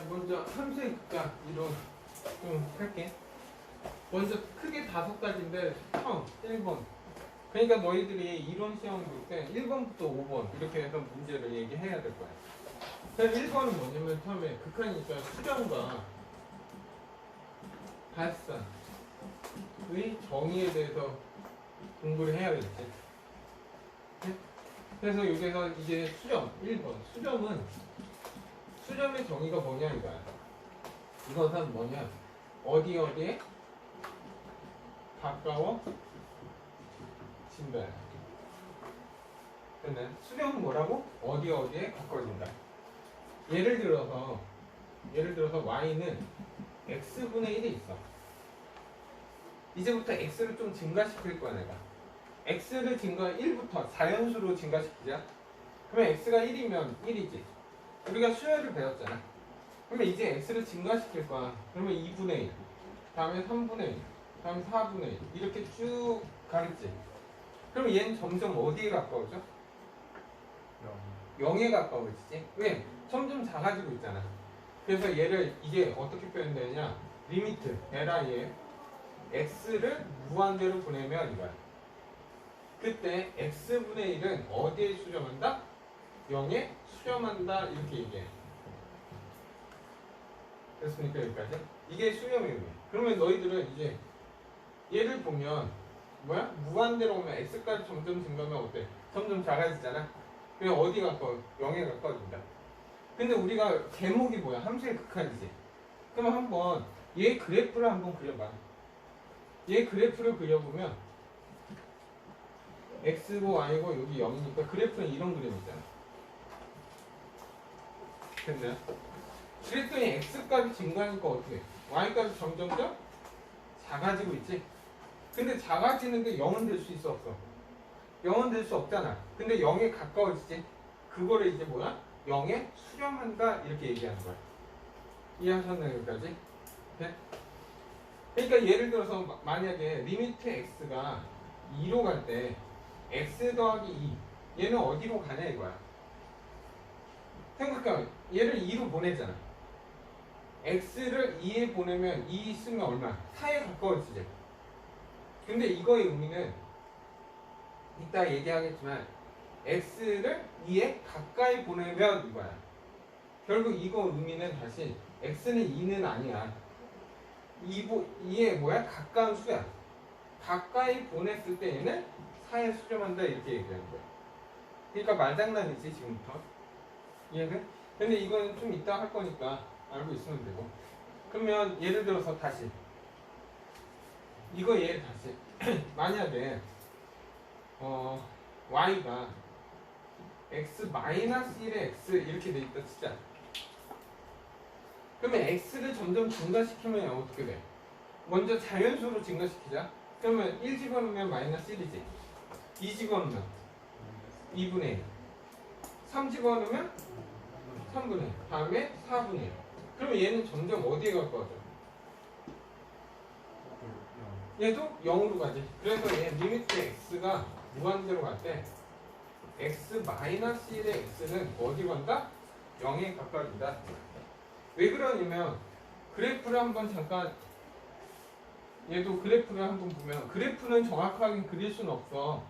먼저 함수의 극과 이론 좀 할게. 먼저 크게 5가지인데 처음 1번. 그러니까 너희들이 이론 시험 볼 때 1번부터 5번 이렇게 해서 문제를 얘기해야 될 거야. 그래서 1번은 뭐냐면 처음에 극한이니까 수렴과 발산의 정의에 대해서 공부를 해야겠지. 네? 그래서 여기서 이제 수렴 1번. 수렴의 정의가 뭐냐 이거야. 이것은 뭐냐? 어디에 가까워진다. 근데 수렴은 뭐라고? 어디에 가까워진다. 예를 들어서 y는 x분의 1이 있어. 이제부터 x를 좀 증가시킬 거야 내가. x를 1부터 자연수로 증가시키자. 그러면 x가 1이면 1이지. 우리가 수열을 배웠잖아. 그러면 이제 x를 증가시킬 거야. 그러면 2분의 1, 다음에 3분의 1, 다음에 4분의 1 이렇게 쭉 가겠지. 그러면 얘는 점점 어디에 가까워져? 0에 가까워지지. 왜? 점점 작아지고 있잖아. 그래서 얘를 이게 어떻게 표현되느냐? 리미트 li에 x를 무한대로 보내면 이거야. 그때 x분의 1은 어디에 수렴한다? 0에 수렴한다 이렇게 얘기해. 됐습니까? 여기까지? 이게 수렴의 의미. 그러면 너희들은 이제 얘를 보면 뭐야? 무한대로 오면 x까지 점점 증가하면 어때? 점점 작아지잖아. 그냥 어디 가까워? 0에 가까워진다. 근데 우리가 제목이 뭐야? 함수의 극한이지. 그럼 한번 얘 그래프를 한번 그려봐. 얘 그래프를 그려보면 x고 y고 여기 0이니까 그래프는 이런 그림 있잖아. 됐나요? 그랬더니 x값이 증가하니까 어떻게 해? y값이 점점점 작아지고 있지? 근데 작아지는 게 0은 될 수 있어 없어? 0은 될 수 없잖아. 근데 0에 가까워지지? 그거를 이제 뭐야? 0에 수렴한다 이렇게 얘기하는 거야. 이해하셨나요? 여기까지? 네? 그러니까 예를 들어서 만약에 리미트 x가 2로 갈 때 x 더하기 2 얘는 어디로 가냐 이거야. 생각해봐. 얘를 2로 보내잖아. x를 2에 보내면 2 있으면 얼마? 4에 가까워지지. 근데 이거의 의미는 이따 얘기하겠지만 x를 2에 가까이 보내면 이거야. 결국 이거 의미는 다시 x는 2는 아니야. 2에 뭐야? 가까운 수야. 가까이 보냈을 때 얘는 4에 수렴한다 이렇게 얘기하는 거야. 그러니까 말장난이지 지금부터. 이해돼? 근데 이거는 좀 이따 할 거니까 알고 있으면 되고. 그러면 예를 들어서 다시 이거 얘 다시 만약에 y가 x-1의 x 이렇게 돼 있다 치자. 그러면 x를 점점 증가시키면 어떻게 돼? 먼저 자연수로 증가시키자. 그러면 1 집어넣으면 마이너스 1이지. 2 집어넣으면 2분의 1. 3 집어넣으면 3분의 1. 다음에 4분의 1. 그러면 얘는 점점 어디에 가까워져? 얘도 0으로 가지. 그래서 얘 리미트 x가 무한대로 갈 때 x-1의 x는 어디로 간다? 0에 가까워진다. 왜 그러냐면 그래프를 한번 잠깐 얘도 그래프를 한번 보면 그래프는 정확하게 그릴 수는 없어.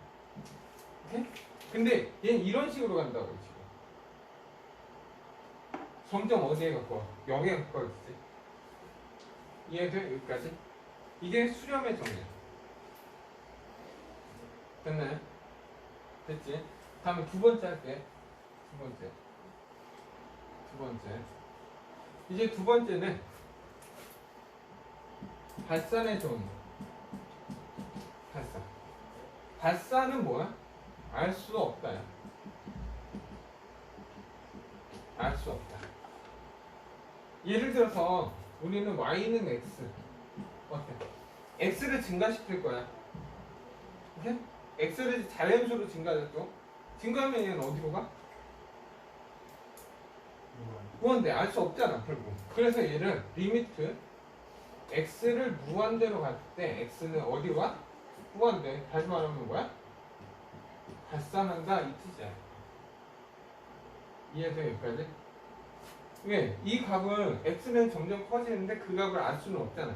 오케이? 근데 얘는 이런 식으로 간다고 지금. 점점 어디에 가까워? 0에 가까워지지. 이해돼? 여기까지? 이게 수렴의 정의야. 됐나요? 됐지? 다음에 두 번째 할게. 두 번째. 이제 두 번째는 발산의 정의. 발산은 뭐야? 알 수 없다. 알 수 없다. 예를 들어서 우리는 y는 x. 어때? x를 증가시킬 거야. 오케이? x를 자연수로 증가했죠. 증가하면 얘는 어디로 가? 무한대. 알 수 없잖아 결국. 그래서 얘를 리미트 x를 무한대로 갈 때 x는 어디로 가? 무한대. 다시 말하면 뭐야? 발산한다 이 뜻이야. 이해돼 여기까지? 왜? 이 값은 x는 점점 커지는데 그 값을 알 수는 없잖아.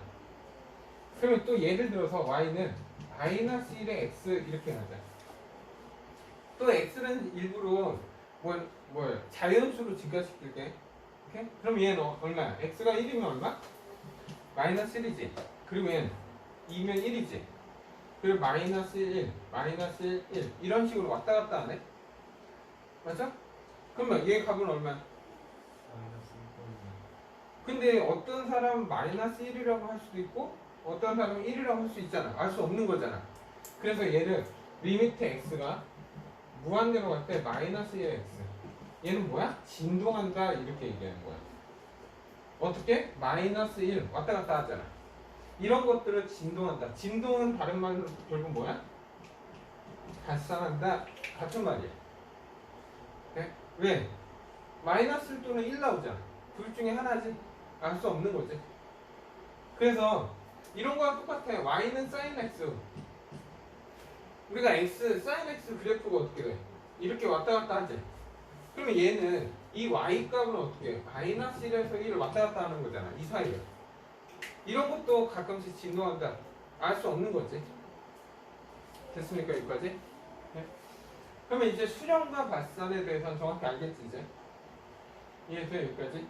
그러면 또 예를 들어서 y는 마이너스 1의 x 이렇게 하자. 또 x는 일부러 뭐야 자연수로 증가시킬게. 오케이? 그럼 얘는 얼마야? x가 1이면 얼마? 마이너스 1이지. 그리고 얘는 2면 1이지. 그리고 마이너스 1, 마이너스 1 이런 식으로 왔다 갔다 하네. 맞아? 그러면 얘 값은 얼마야? 근데 어떤 사람은 마이너스 1이라고 할 수도 있고 어떤 사람은 1이라고 할 수 있잖아. 알 수 없는 거잖아. 그래서 얘를 리미트 x가 무한대로 갈 때 마이너스 1x 얘는 뭐야? 진동한다 이렇게 얘기하는 거야. 어떻게? 마이너스 1 왔다 갔다 하잖아. 이런 것들을 진동한다. 진동은 다른 말로 결국 뭐야? 발산한다 같은 말이야. 네? 왜? 마이너스 또는 1 나오잖아. 둘 중에 하나지. 알 수 없는 거지. 그래서 이런 거랑 똑같아. y는 sin x. 우리가 x, sin x 그래프가 어떻게 돼? 이렇게 왔다 갔다 하지. 그러면 얘는 이 y 값은 어떻게 해? 마이너스 1에서 1을 왔다 갔다 하는 거잖아. 이 사이를. 이런 것도 가끔씩 진동한다. 알 수 없는 거지. 됐습니까? 여기까지? 네. 그러면 이제 수렴과 발산에 대해서는 정확히 알겠지 이제? 이해돼 여기까지?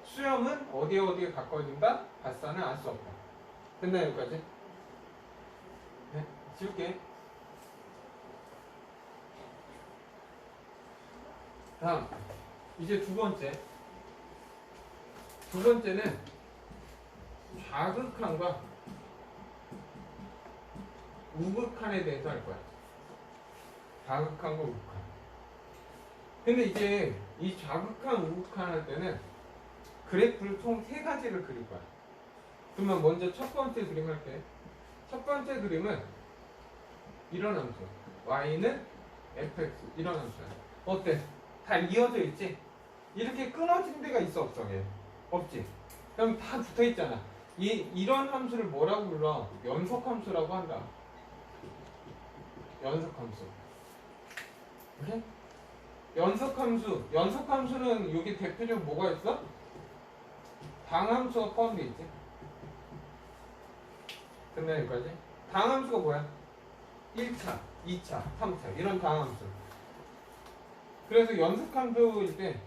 수렴은 어디에 가까워진다? 발산은 알 수 없다. 됐나 여기까지? 네, 지울게. 다음 이제 두 번째는 좌극한과 우극한에 대해서 할 거야. 좌극한과 우극한. 근데 이제 이 좌극한, 우극한 할 때는 그래프를 총 세 가지를 그릴 거야. 그러면 먼저 첫 번째 그림 할게. 첫 번째 그림은 이런 함수. y는 fx 이런 함수야. 어때? 다 이어져 있지? 이렇게 끊어진 데가 있어 없어? 얘? 없지? 그럼 다 붙어 있잖아. 이런 함수를 뭐라고 불러? 연속함수라고 한다. 연속함수. 그래? 연속함수는 여기 대표적으로 뭐가 있어? 방함수가 포함되어 있지. 끝나 여기까지? 방함수가 뭐야? 1차, 2차, 3차 이런 방함수. 그래서 연속함수일 때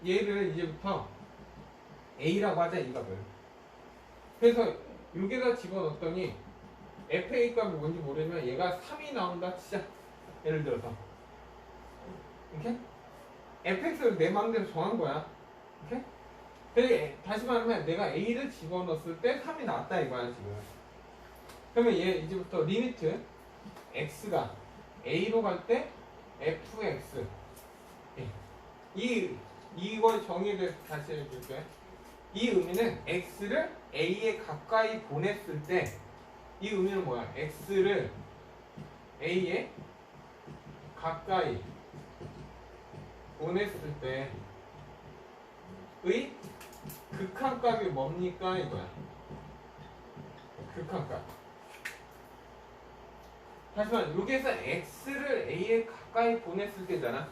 얘를 이제부터 A라고 하자 이 값을. 그래서 여기다 집어넣었더니 FA 값이 뭔지 모르면 얘가 3이 나온다 치자. 예를 들어서 이렇게 fx를 내 마음대로 정한 거야. 이렇게? 근데 다시 말하면 내가 a를 집어넣었을 때 3이 나왔다 이거야 지금. 그러면 얘 이제부터 리미트 x가 a로 갈 때 fx 이거 정의에 대해서 다시 해줄게. 이 의미는 x를 a에 가까이 보냈을 때 이 의미는 뭐야? x를 a에 가까이 보냈을 때의 극한값이 뭡니까? 이거야. 극한값. 하지만 여기에서 x를 a에 가까이 보냈을 때잖아.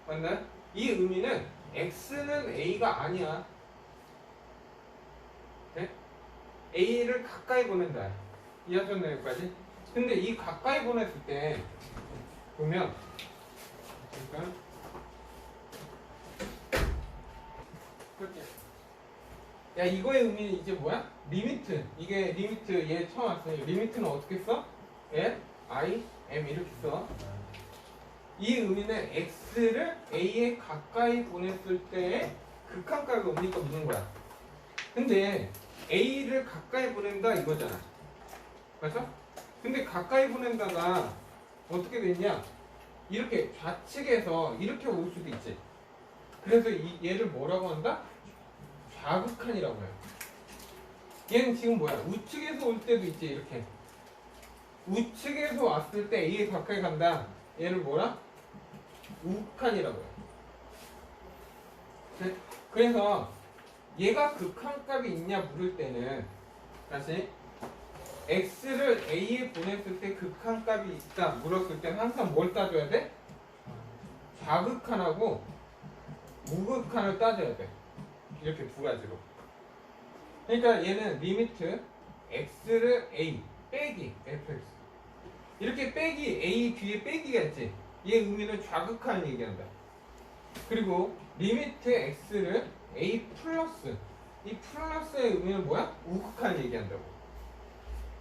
맞나? 이 의미는 x는 a가 아니야. 네? a를 가까이 보낸다. 이해하셨나요? 여기까지? 근데 이 가까이 보냈을 때 보면 그러니까 야 이거의 의미는 이제 뭐야? 리미트. 이게 리미트 얘 처음 왔어요. 리미트는 어떻게 써? L, I, M 이렇게 써. 이 의미는 x를 a에 가까이 보냈을 때의 극한값이 뭡니까 묻는 거야. 근데 a를 가까이 보낸다 이거잖아. 맞아? 근데 가까이 보낸다가 어떻게 됐냐? 이렇게 좌측에서 이렇게 올 수도 있지. 그래서 얘를 뭐라고 한다? 좌극한이라고 해요. 얘는 지금 뭐야? 우측에서 올 때도 있지 이렇게. 우측에서 왔을 때 A에 가까이 간다. 얘를 뭐라? 우극한이라고 해요. 네? 그래서 얘가 극한값이 있냐 물을 때는 다시 x를 a에 보냈을 때 극한값이 있다 물었을 때는 항상 뭘 따져야 돼? 좌극한하고 우극한을 따져야 돼. 이렇게 두 가지로. 그러니까 얘는 리미트 x를 a 빼기 fx 이렇게 빼기 a 뒤에 빼기가 있지. 얘 의미는 좌극한을 얘기한다. 그리고 리미트 x를 a 플러스 이 플러스의 의미는 뭐야? 우극한을 얘기한다고.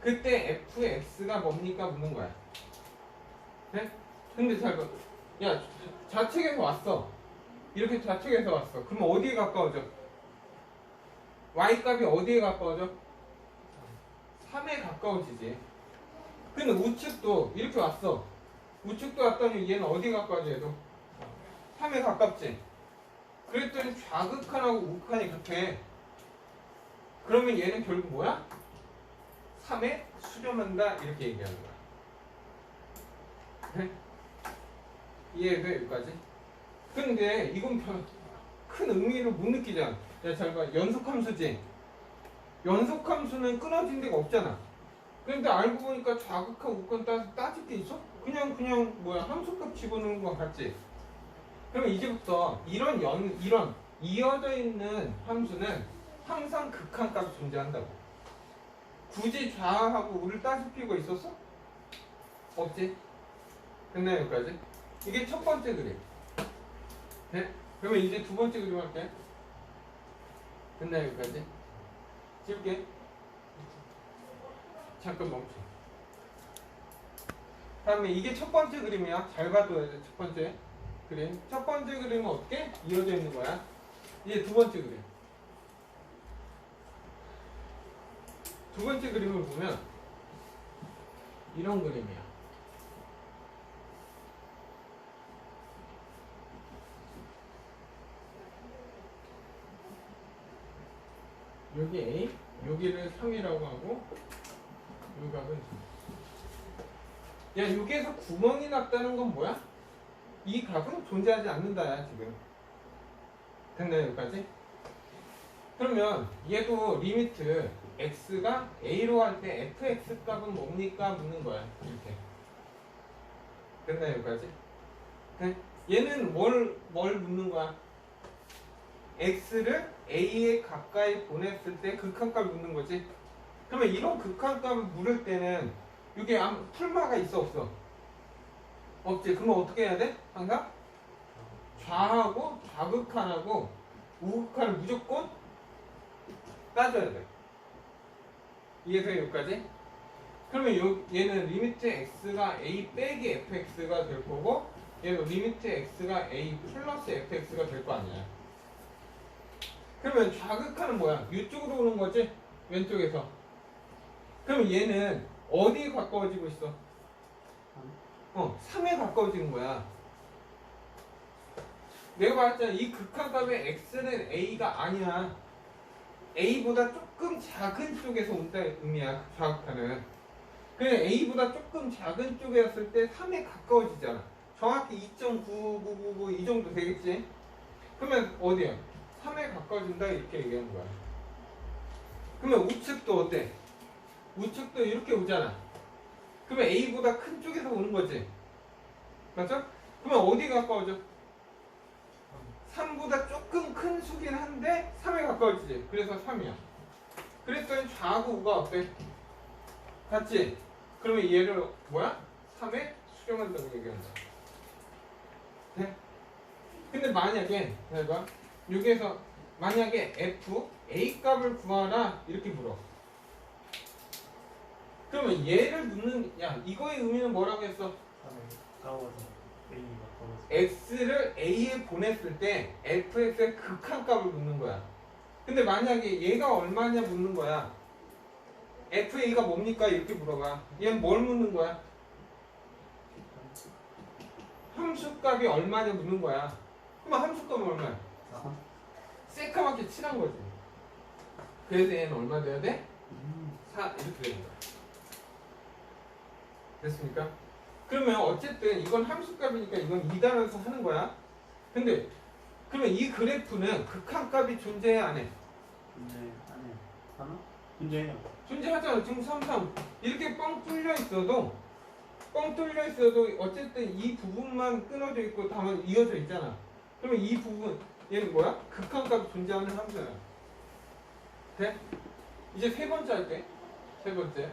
그때 fx가 뭡니까? 묻는 거야. 네? 근데 잘 봐. 야, 좌측에서 왔어. 이렇게 좌측에서 왔어. 그럼 어디에 가까워져? y값이 어디에 가까워져? 3에 가까워지지. 근데 우측도 이렇게 왔어. 우측도 왔더니 얘는 어디에 가까워져? 얘도 3에 가깝지. 그랬더니 좌극한하고 우극한이 같아. 그러면 얘는 결국 뭐야? 3에 수렴한다 이렇게 얘기하는 거야. 네? 이해돼 여기까지? 근데 이건 별 큰 의미를 못 느끼잖아. 야, 잘 봐. 연속함수지. 연속함수는 끊어진 데가 없잖아. 근데 알고 보니까 좌극하고 우극한 따질 게 있어? 그냥 뭐야 함수값 집어넣는 거 같지? 그럼 이제부터 이런 이어져 있는 함수는 항상 극한값이 존재한다고. 굳이 좌하고 우를 따질 필요가 있었어? 없지? 됐나요 여기까지? 이게 첫 번째 그림. 네? 그러면 이제 두 번째 그림 할게. 됐나요 여기까지? 지울게. 잠깐 멈춰. 다음에 이게 첫 번째 그림이야. 잘 봐둬야 돼. 첫 번째 그림. 첫 번째 그림은 어떻게? 이어져 있는 거야. 이제 두 번째 그림. 두 번째 그림을 보면 이런 그림이야. 여기 A, 여기를 3이라고 하고 이 값은 2. 야, 여기에서 구멍이 났다는 건 뭐야? 이 값은 존재하지 않는다야 지금. 됐나요 여기까지? 그러면 얘도 리미트 x가 a로 할 때 fx 값은 뭡니까? 묻는 거야. 이렇게. 됐나요 여기까지? 네? 얘는 뭘 묻는 거야? x를 a에 가까이 보냈을 때 극한값을 묻는 거지. 그러면 이런 극한값을 물을 때는 여기 풀마가 있어 없어? 없지. 그러면 어떻게 해야 돼? 항상 좌하고 좌극한하고 우극한을 무조건 따져야 돼. 이해돼요 여기까지? 그러면 얘는 리미트 x가 a 빼기 fx가 될 거고 얘는 리미트 x가 a 플러스 fx가 될 거 아니야. 그러면 좌극한은 뭐야? 이쪽으로 오는 거지? 왼쪽에서. 그럼 얘는 어디에 가까워지고 있어? 3에 가까워지는 거야. 내가 말했잖아. 이 극한값의 x는 a가 아니야. a보다 조금 작은 쪽에서 온다 의미야. 좌극한은. 그냥 a보다 조금 작은 쪽이었을 때 3에 가까워지잖아. 정확히 2.9999 이 정도 되겠지? 그러면 어디야? 3에 가까워진다 이렇게 얘기하는 거야. 그러면 우측도 어때? 우측도 이렇게 오잖아. 그러면 a보다 큰 쪽에서 오는 거지. 맞죠? 그러면 어디에 가까워져? 3보다 조금 큰 수긴 한데 3에 가까워지지. 그래서 3이야. 그랬더니 좌하고 우가 어때? 같지? 그러면 얘를 뭐야? 3에 수렴한다고 얘기한다. 네? 근데 만약에 봐. 여기에서 만약에 f a 값을 구하라 이렇게 물어. 그러면 얘를 묻는 이거의 의미는 뭐라고 했어? x를 a에 보냈을 때 fx의 극한값을 묻는 거야. 근데 만약에 얘가 얼마냐 묻는 거야. fa가 뭡니까? 이렇게 물어봐. 얘는 뭘 묻는 거야? 함수값이 얼마냐 묻는 거야. 그럼 함수값은 얼마야? 새까맣게 칠한 거지. 그래서 얘는 얼마 돼야 돼? 4 이렇게 되는 거야. 됐습니까? 그러면 어쨌든 이건 함수값이니까 이건 2단에서 하는 거야. 근데 그러면 이 그래프는 극한값이 존재해 안 해? 존재해요. 존재하잖아. 지금 3, 3 이렇게 뻥 뚫려 있어도 어쨌든 이 부분만 끊어져 있고 다만 이어져 있잖아. 그러면 이 부분 얘는 뭐야? 극한값이 존재하는 함수야. 돼? 이제 세 번째 할게. 세 번째.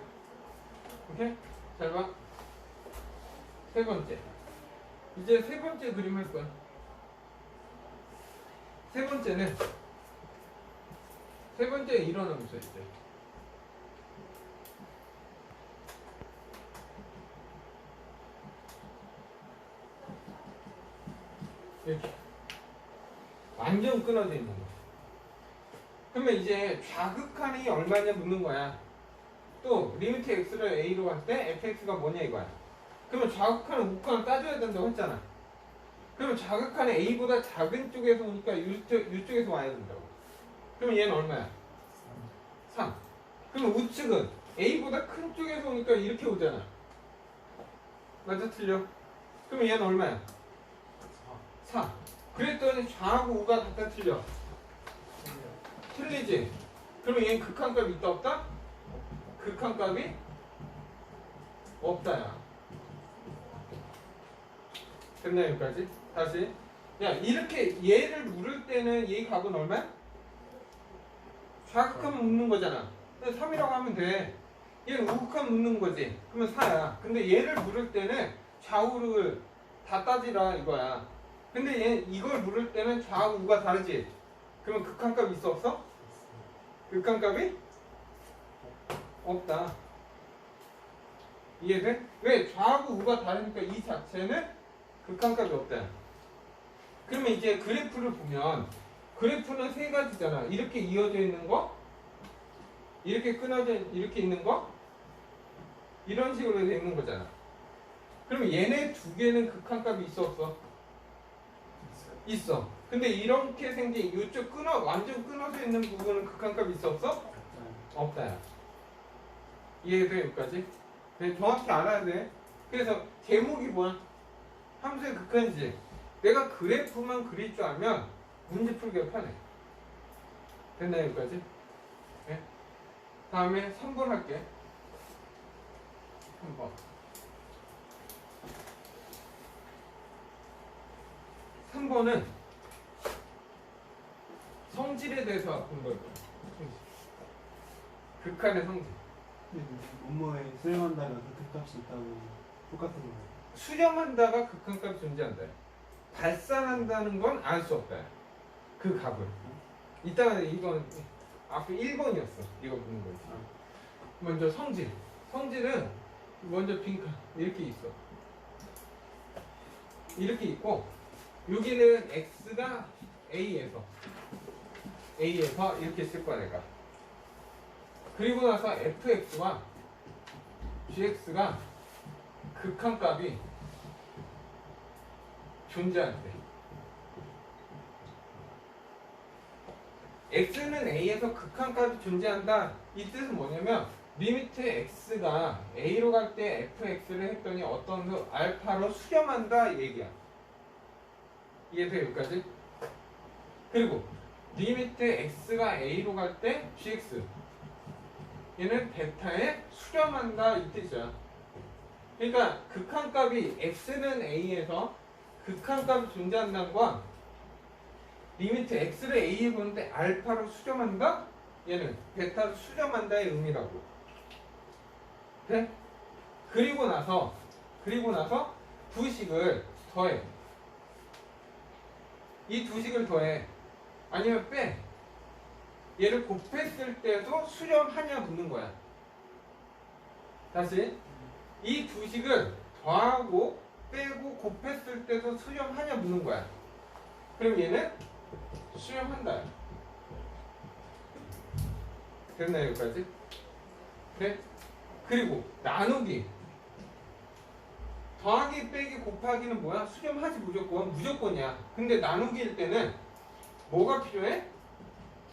오케이? 잘 봐. 세 번째. 이제 세 번째 그림 할 거야. 세 번째는 세 번째 이런 함수 이제. 이렇게 완전 끊어져 있는 거. 그러면 이제 좌극한이 얼마냐 묻는 거야. 또 리미트 x를 a로 할 때 fx가 뭐냐 이거야. 그러면 좌극한은 우극한을 따져야 된다고 했잖아. 그러면 좌극한은 a보다 작은 쪽에서 오니까 이쪽에서 와야 된다고. 그러면 얘는 얼마야? 3. 그럼 우측은 a보다 큰 쪽에서 오니까 이렇게 오잖아. 맞아 틀려? 그러면 얘는 얼마야? 4. 그랬더니 좌하고 우가 같다 틀려? 틀리지? 그러면 얘는 극한값이 있다 없다? 극한값이 없다야. 됐나 여기까지? 다시. 야 이렇게 얘를 물을 때는 얘 값은 얼마야? 좌극한 묻는 거잖아. 3이라고 하면 돼. 얘는 우극한 묻는 거지. 그러면 4야. 근데 얘를 물을 때는 좌우를 다 따지라 이거야. 근데 얘 이걸 물을 때는 좌우 우가 다르지. 그러면 극한값이 있어 없어? 극한값이 없다. 이해돼? 왜? 좌하고 우가 다르니까 이 자체는 극한값이 없다. 그러면 이제 그래프를 보면 그래프는 세 가지잖아. 이렇게 이어져 있는 거, 이렇게 끊어져 이렇게 있는 거, 이런 식으로 되어 있는 거잖아. 그러면 얘네 두 개는 극한값이 있어 없어? 있어. 근데 이렇게 생긴 이쪽 완전 끊어져 있는 부분은 극한값이 있어 없어? 없다야. 이해돼 여기까지? 네, 정확히 알아야 돼. 그래서 제목이 뭐야? 함수의 극한이지. 내가 그래프만 그릴 줄 알면 문제 풀기가 편해. 됐나 여기까지? 네. 다음에 3번 할게. 3번. 3번은 성질에 대해서 본 거예요. 극한의 성질. 업무에 수렴한다면 극값이 있다고 똑같은 거예요. 수렴한다가 극한값이 존재한다. 발산한다는 건 알 수 없다. 그 값을. 이따가 이건 앞에 1번이었어. 이거 보는 거지. 먼저 성질. 성질은 먼저 빈칸 이렇게 있어. 이렇게 있고 여기는 x가 a에서 이렇게 쓸 거야 내가. 그리고 나서 fx와 gx가 극한값이 존재한대. x는 a에서 극한값이 존재한다. 이 뜻은 뭐냐면 리미트 x가 a로 갈 때 fx를 했더니 어떤 그 알파로 수렴한다 이 얘기야. 이해돼 여기까지? 그리고 리미트 x가 a로 갈 때 gx 얘는 베타에 수렴한다 이 뜻이야. 그러니까 극한값이 x는 a에서 극한값이 존재한다는 건 리미트 x를 a에 보는데 알파로 수렴한다? 얘는 베타로 수렴한다의 의미라고. 네? 그리고 나서 두 식을 더해. 이 두 식을 더해. 아니면 빼. 얘를 곱했을 때도 수렴하냐 묻는 거야. 다시 이 두 식을 더하고 빼고 곱했을 때도 수렴하냐 묻는 거야. 그럼 얘는 수렴한다. 됐나요 여기까지? 네? 그리고 나누기. 더하기 빼기 곱하기는 뭐야? 수렴하지 무조건이야. 근데 나누기일 때는 뭐가 필요해?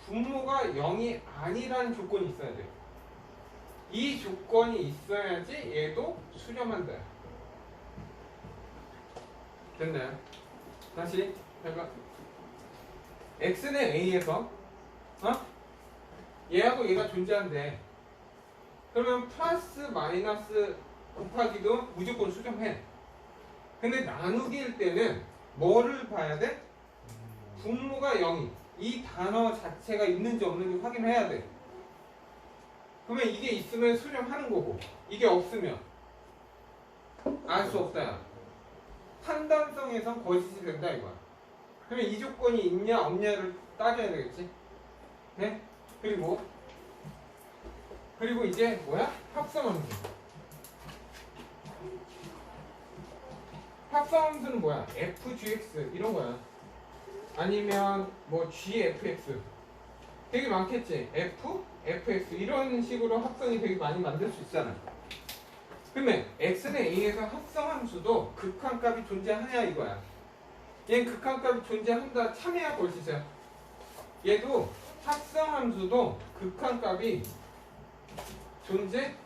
분모가 0이 아니라는 조건이 있어야 돼. 이 조건이 있어야지 얘도 수렴한다. 됐나요? 다시 해봐. x는 a에서 얘하고 얘가 존재한대. 그러면 플러스 마이너스 곱하기도 무조건 수렴해. 근데 나누기일 때는 뭐를 봐야 돼? 분모가 0이 이 단어 자체가 있는지 없는지 확인해야 돼. 그러면 이게 있으면 수렴하는 거고 이게 없으면 알 수 없다. 판단성에선 거짓이 된다 이거야. 그러면 이 조건이 있냐 없냐를 따져야 되겠지. 네? 그리고 이제 뭐야? 합성함수. 합성함수는 뭐야? fgx 이런 거야. 아니면 뭐 gfx 되게 많겠지. fx 이런 식으로 합성이 되게 많이 만들 수 있잖아. 그러면 x는 a에서 합성함수도 극한값이 존재하냐 이거야. 얘는 극한값이 존재한다 참이야 거짓이야. 얘도 합성함수도 극한값이 존재한다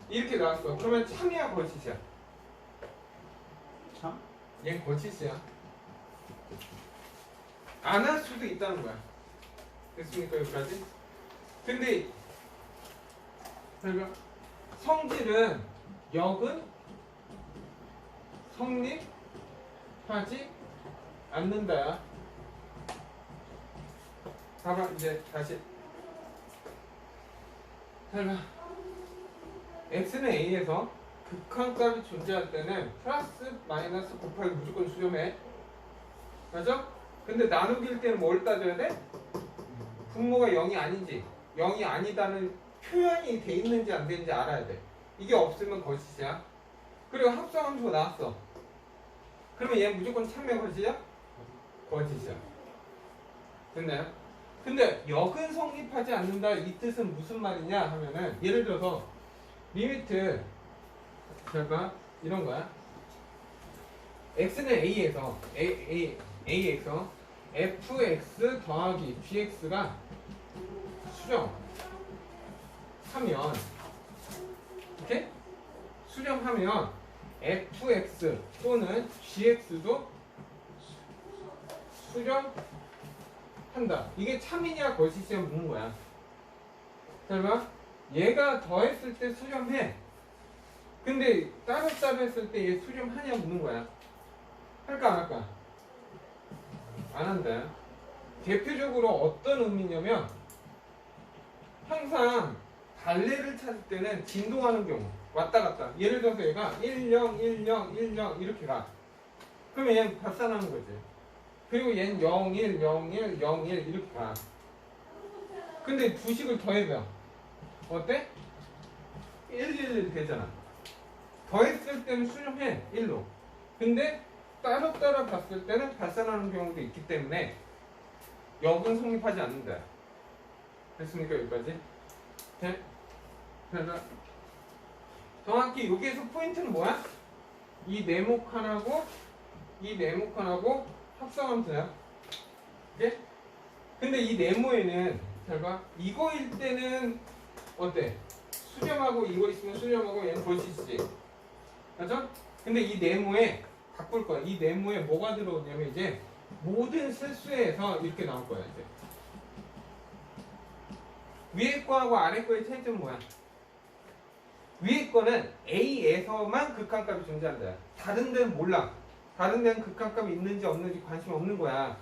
이렇게 나왔어. 그러면 참이야 거짓이야. 참? 얘는 거짓이야. 안 할 수도 있다는 거야. 됐습니까 여기까지? 근데 성질은 역은 성립하지 않는다. 봐봐 이제 다시 설마 x는 a에서 극한값이 존재할 때는 플러스 마이너스 곱하기 무조건 수렴해. 맞아? 근데 나누기일 때는 뭘 따져야 돼? 분모가 0이 아닌지 0이 아니다는 표현이 돼 있는지 안 되는지 알아야 돼. 이게 없으면 거짓이야. 그리고 합성함수가 나왔어. 그러면 얘는 무조건 참여 거짓이야? 거짓이야. 됐나요? 근데 역은 성립하지 않는다 이 뜻은 무슨 말이냐 하면은 예를 들어서 리미트 잠깐 이런 거야. x는 a에서 a에서 fx 더하기 gx가 수렴하면 이렇게 수렴하면 fx 또는 gx도 수렴한다. 이게 참이냐 거짓이냐 묻는 거야. 잘 봐. 얘가 더했을 때 수렴해. 근데 따로따로 했을 때 얘 수렴하냐 묻는 거야. 할까 안 할까? 안 한다. 대표적으로 어떤 의미냐면 항상 갈래를 찾을 때는 진동하는 경우 왔다 갔다. 예를 들어서 얘가 10, 10, 10 이렇게 가. 그러면 얘는 발산하는 거지. 그리고 얘는 01, 01, 01 이렇게 가. 근데 두 식을 더해봐. 어때? 111 되잖아. 더했을 때는 수렴해 1로. 근데 따로따로 봤을 때는 발산하는 경우도 있기 때문에 역은 성립하지 않는다. 됐습니까 여기까지? 네? 그래서 정확히 여기에서 포인트는 뭐야? 이 네모 칸하고 이 네모 칸하고 합성함수야. 오케이? 근데 이 네모에는 잘 봐. 이거일 때는 어때? 수렴하고 이거 있으면 수렴하고 얘는 거짓이지. 맞죠? 근데 이 네모에 바꿀 거야. 이 네모에 뭐가 들어오냐면 이제 모든 실수에서 이렇게 나올 거야 이제. 위에 거하고 아래 거의 차이점은 뭐야? 위에 거는 A에서만 극한값이 존재한다. 다른 데는 몰라. 다른 데는 극한값이 있는지 없는지 관심 없는 거야.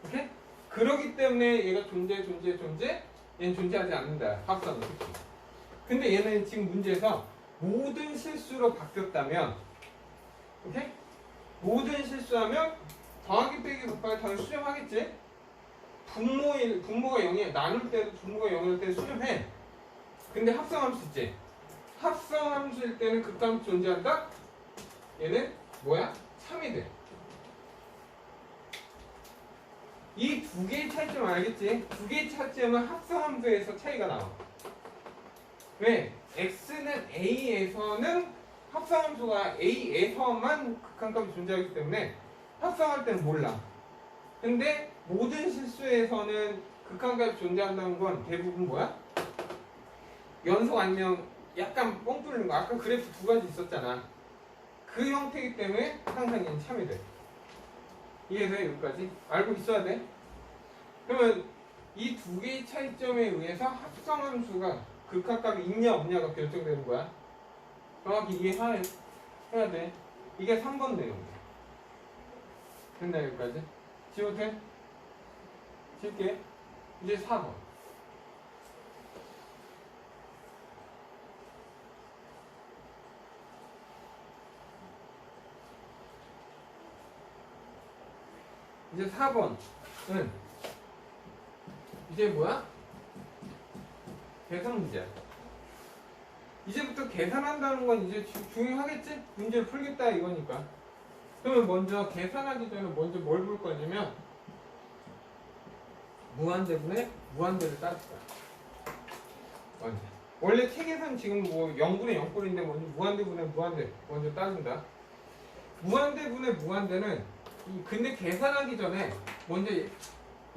오케이? 그러기 때문에 얘가 존재, 얘는 존재하지 않는다. 합성은. 근데 얘는 지금 문제에서 모든 실수로 바뀌었다면, 오케이? 모든 실수하면 더하기 빼기 곱하기 당연히 수렴하겠지? 분모가 0이야. 나눌 때도 분모가 0일 때 수렴해. 근데 합성함수 있지? 합성함수일 때는 극한값이 존재한다? 얘는 뭐야? 3이 돼. 이 두 개의 차이점 알겠지? 두 개의 차이점은 합성함수에서 차이가 나와. 왜? x는 a에서는 합성함수가 a에서만 극한값이 존재하기 때문에 합성할 때는 몰라. 근데 모든 실수에서는 극한값이 존재한다는 건 대부분 뭐야? 연속 아니면 약간 뻥 뚫는 거. 아까 그래프 두 가지 있었잖아. 그 형태이기 때문에 항상 얘는 참이 돼. 이해돼? 여기까지? 알고 있어야 돼? 그러면 이 두 개의 차이점에 의해서 합성함수가 극한값이 있냐 없냐가 결정되는 거야. 정확히 이해해야 돼. 이게 3번 내용이야. 됐나 여기까지? 지워도 돼? 지울게. 이제 4번. 이제 4번은 이제 뭐야? 계산 문제야. 이제부터 계산한다는 건 이제 중요하겠지? 문제를 풀겠다 이거니까. 그러면 먼저 계산하기 전에 먼저 뭘 볼 거냐면 무한대분의 무한대를 따질 거야. 먼저. 원래 책에서는 지금 뭐 0분의 0꼴인데 먼저 무한대분의 무한대 먼저 따진다. 무한대분의 무한대는 근데 계산하기 전에 먼저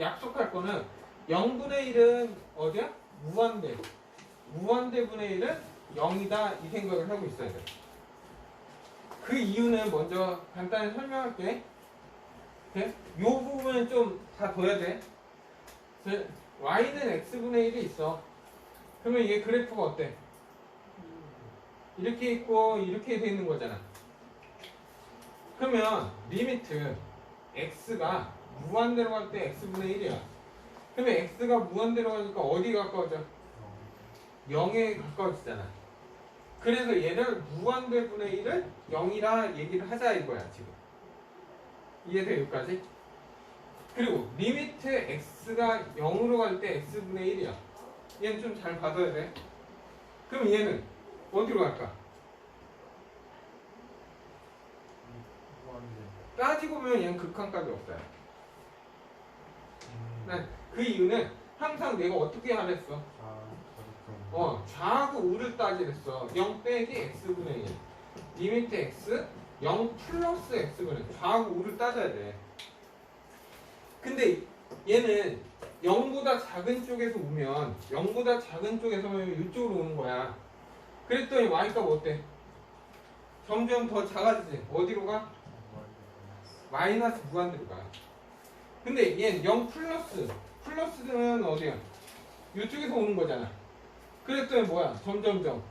약속할 거는 0분의 1은 어디야? 무한대. 무한대분의 1은 0이다 이 생각을 하고 있어야 돼. 그 이유는 먼저 간단히 설명할게. 이 부분은 좀 다 둬야 돼. y는 x분의 1이 있어. 그러면 이게 그래프가 어때? 이렇게 있고 이렇게 돼 있는 거잖아. 그러면 리미트 x가 무한대로 갈 때 x분의 1이야. 그러면 x가 무한대로 가니까 어디 가까워져? 0에 가까워지잖아. 그래서 얘를 무한대분의 1을 0이라 얘기를 하자 이거야 지금. 이해돼 여기까지? 그리고 리미트 x가 0으로 갈 때 x분의 1이야. 얘는 좀 잘 봐둬야 돼. 그럼 얘는 어디로 갈까? 따지고 보면 얘는 극한값이 없어요. 그 이유는 항상 내가 어떻게 하랬어? 좌하고 우를 따지랬어. 0 빼기 x분의 1. 리미트 x 0 플러스 x분의 1. 좌하고 우를 따져야 돼. 근데 얘는 0보다 작은 쪽에서 오면 0보다 작은 쪽에서 오면 이쪽으로 오는 거야. 그랬더니 y값 어때? 점점 더 작아지지. 어디로 가? 마이너스 무한대로 가. 근데 얘는 0 플러스. 플러스는 어디야? 이쪽에서 오는 거잖아. 그랬더니 뭐야? 점점점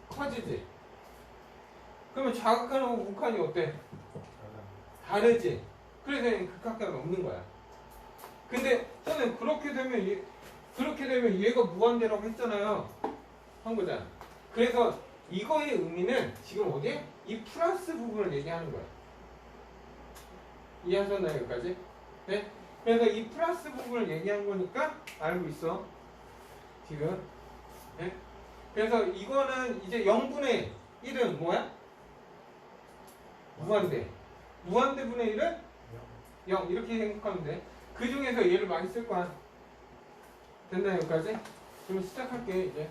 커지지. 그러면 좌극한하고 우극한이 어때? 다르지. 그래서 얘는 극한값이 없는 거야. 근데 선생님 그렇게 되면 얘가 무한대라고 했잖아요. 한 거잖아. 그래서 이거의 의미는 지금 어디에? 이 플러스 부분을 얘기하는 거야. 이해하셨나요 여기까지? 네? 그래서 이 플러스 부분을 얘기한 거니까 알고 있어. 지금. 네? 그래서 이거는 이제 0분의 1은 뭐야? 무한대. 무한대분의 1은 0 이렇게 생각하면 돼. 그 중에서 얘를 많이 쓸 거야. 됐나 여기까지? 그럼 시작할게 이제.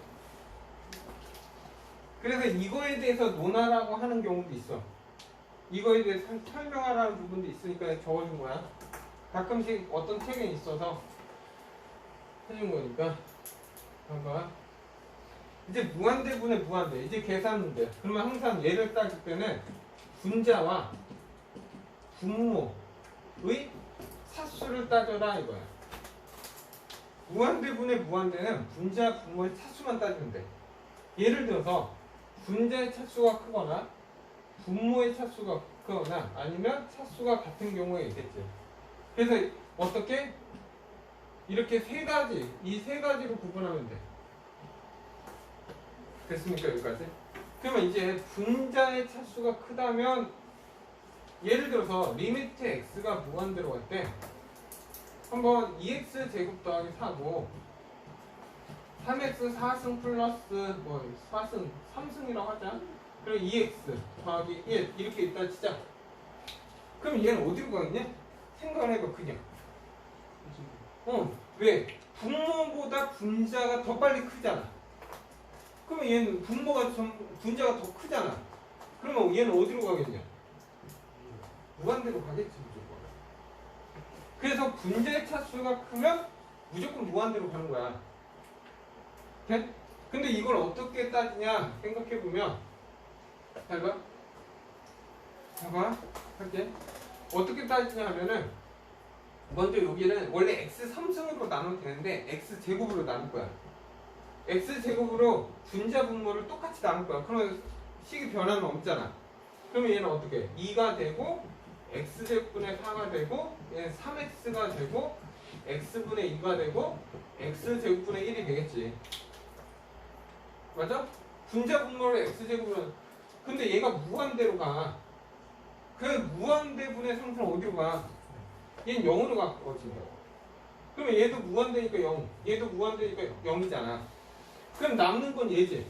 그래서 이거에 대해서 논하라고 하는 경우도 있어. 이거에 대해서 설명하라는 부분도 있으니까 적어준 거야. 가끔씩 어떤 책에 있어서 해준 거니까. 봐봐. 이제 무한대분의 무한대. 이제 계산 문제. 그러면 항상 얘를 따질 때는 분자와 분모의 차수를 따져라 이거야. 무한대분의 무한대는 분자, 분모의 차수만 따지면 돼. 예를 들어서 분자의 차수가 크거나 분모의 차수가 크거나 아니면 차수가 같은 경우에 있겠지. 그래서 어떻게? 이렇게 세 가지, 이 세 가지로 구분하면 돼. 됐습니까 여기까지? 그러면 이제 분자의 차수가 크다면 예를 들어서 리미트 x가 무한대로 갈 때 한번 2x 제곱 더하기 4고 3x 4승 플러스 뭐 4승 3승이라고 하자. 그리고 2x 더하기 1 이렇게 있다 치자. 그럼 얘는 어디로 가겠냐? 생각을 해봐 그냥. 왜? 분모보다 분자가 더 빨리 크잖아. 그러면 얘는 분자가 더 크잖아. 그러면 얘는 어디로 가겠냐? 무한대로 가겠지 무조건. 그래서 분자의 차수가 크면 무조건 무한대로 가는 거야. 돼? 근데 이걸 어떻게 따지냐 생각해보면 잘 봐. 봐봐 할게. 어떻게 따지냐 하면은 먼저 여기는 원래 x 3승으로 나누면 되는데 x 제곱으로 나눌 거야. x 제곱으로 분자 분모를 똑같이 나눌 거야. 그러면 식이 변화는 없잖아. 그러면 얘는 어떻게? 2가 되고 x제곱분의 4가 되고 얘는 3x가 되고 x분의 2가 되고 x제곱분의 1이 되겠지. 맞아? 분자 분모를 x제곱은 근데 얘가 무한대로 가. 그 무한대분의 상태는 어디로 가? 얘는 0으로 가거든요. 그러면 얘도 무한대니까 0, 얘도 무한대니까 0이잖아. 그럼 남는 건 얘지.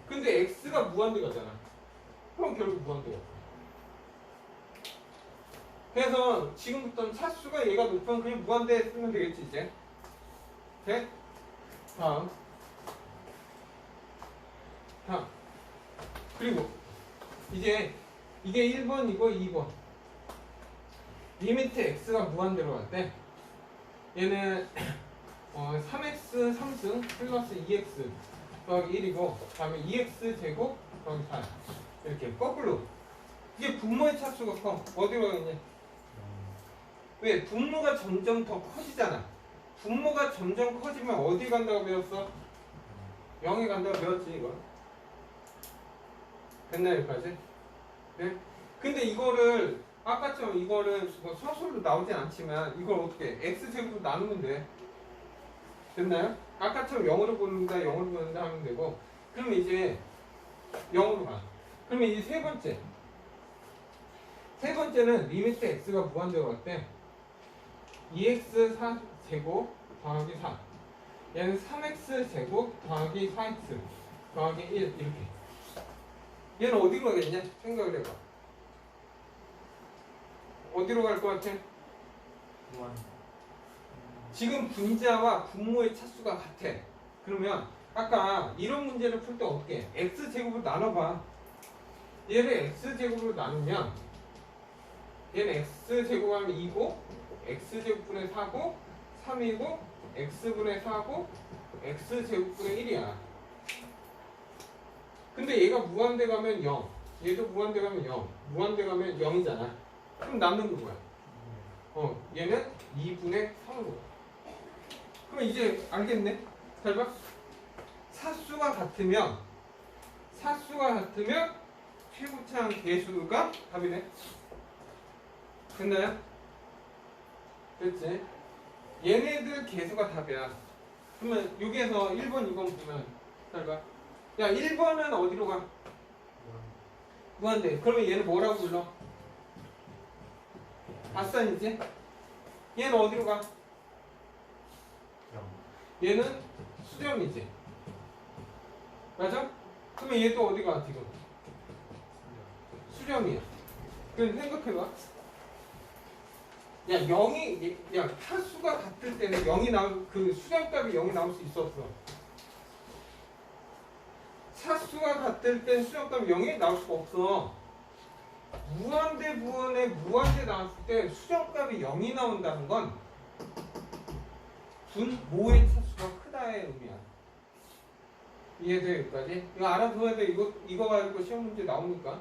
근데 x가 무한대가잖아. 그럼 결국 무한대가. 그래서 지금부터는 차수가 얘가 높으면 그냥 무한대 쓰면 되겠지 이제. 돼? 다음. 그리고 이제 이게 1번이고 2번. 리미트 x가 무한대로 갈 때 얘는 3x 3승 플러스 2x 더하기 1이고 다음에 2x 제곱 더하기 4 이렇게 거꾸로. 이게 분모의 차수가 커. 어디로 가겠냐? 왜? 분모가 점점 더 커지잖아. 분모가 점점 커지면 어디 간다고 배웠어? 0에 간다고 배웠지 이거. 됐나 여기까지? 네? 근데 이거를 아까처럼 이거를 뭐 서술로 나오진 않지만 이걸 어떻게 x제곱으로 나누면 돼. 됐나요? 아까처럼 0으로 보는다 0으로 보는다 하면 되고 그러면 이제 0으로 가. 그러면 이제 세 번째는 리미트 x가 무한대로 갈 때 2x 4제곱 더하기 4 얘는 3x 제곱 더하기 4x 더하기 1 이렇게. 얘는 어디로 가겠냐? 생각을 해봐. 어디로 갈 것 같아? 지금 분자와 분모의 차수가 같아. 그러면 아까 이런 문제를 풀 때 어떻게 해? x제곱으로 나눠봐. 얘를 x제곱으로 나누면 얘는 x제곱하면 2고 x제곱분의 4고 3이고 x분의 4고 x제곱분의 1이야. 근데 얘가 무한대 가면 0 얘도 무한대 가면 0 무한대 가면 0이잖아. 그럼 남는 게 뭐야? 얘는 2분의 3으로. 그럼 이제 알겠네? 잘 봐. 사수가 같으면 최고차항 개수가 답이네. 됐나요? 됐지? 얘네들 개수가 답이야. 그러면 여기에서 1번, 2번 보면 잘 봐. 야 1번은 어디로 가? 무한대. 그러면 얘는 뭐라고 불러? 아싸이지? 얘는 어디로 가? 얘는 수렴이지. 맞아? 그러면 얘도 어디 가 지금? 수렴이야. 그럼 생각해봐. 야 0이 차수가 같을 때는 0이 나올 그 수렴값이 0이 나올 수 있어 없어? 차수가 같을 땐 수렴값이 0이 나올 수가 없어. 무한대 부분에 무한대 나왔을 때 수렴값이 0이 나온다는 건 분모의 차수가 크다의 의미야. 이해돼 여기까지? 이거 알아둬야 돼. 이거 가지고 시험 문제 나오니까.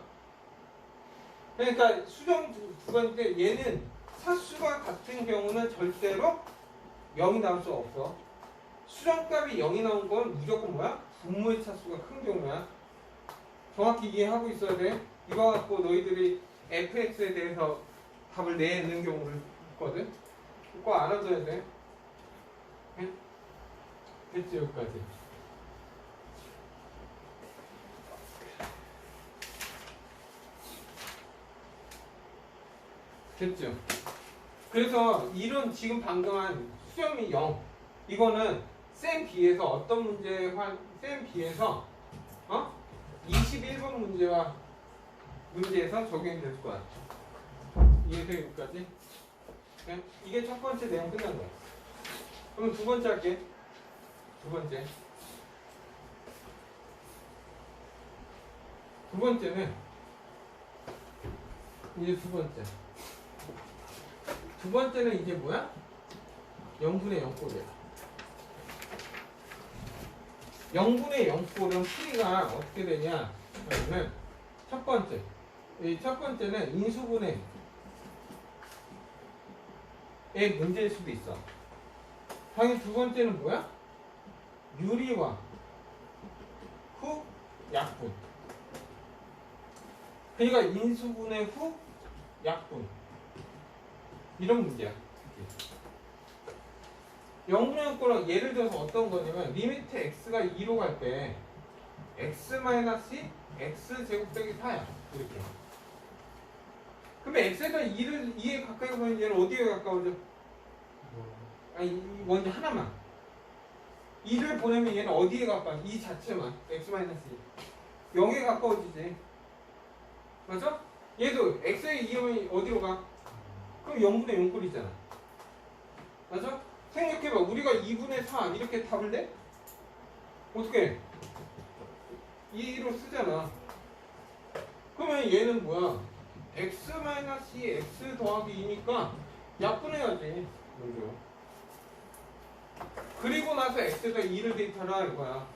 그러니까 수렴 구간 때 얘는 차수가 같은 경우는 절대로 0이 나올 수 없어. 수렴값이 0이 나온 건 무조건 뭐야? 분모의 차수가 큰 경우야. 정확히 이해하고 있어야 돼. 이거 갖고 너희들이 fx에 대해서 답을 내는 경우를 있거든. 그거 알아둬야 돼. 됐지 여기까지. 됐죠? 그래서 이런 지금 방금 한 수렴이 0 이거는 쌤 B에서 어떤 쌤 B에서 21번 문제에서 적용이 될 거야. 이해돼 여기까지? 네? 이게 첫 번째 내용 끝난 거야. 그럼 두 번째 할게. 두 번째는 이제 두 번째는 이제 뭐야? 0분의 0꼴이야. 0분의 0꼴은 풀이가 어떻게 되냐? 그러면 첫 번째는 인수분해의 문제일 수도 있어. 당연히 두 번째는 뭐야? 유리와 후 약분. 그러니까 인수분해 후 약분. 이런 문제야. 0분의 0꼴은 예를 들어서 어떤 거냐면 리미트 x가 2로 갈 때 x 마이너스 x 제곱 빼기 4야. 이렇게. 그러면 x에다 2에 가까이 보면 얘는 어디에 가까워져? 아니 먼저 하나만 2를 보내면 얘는 어디에 가까워? 2 자체만 x 마이너스 2 0에 가까워지지. 맞아? 얘도 x에 2면 어디로 가? 그럼 0분의 0꼴이잖아. 맞아? 생각해봐. 우리가 2분의 4 이렇게 답을 내? 어떻게? 2로 쓰잖아. 그러면 얘는 뭐야? x 마이너스 2 x 더하기 2니까 약분해야지. 먼저. 그리고 나서 x에다 2를 대입하라 이거야.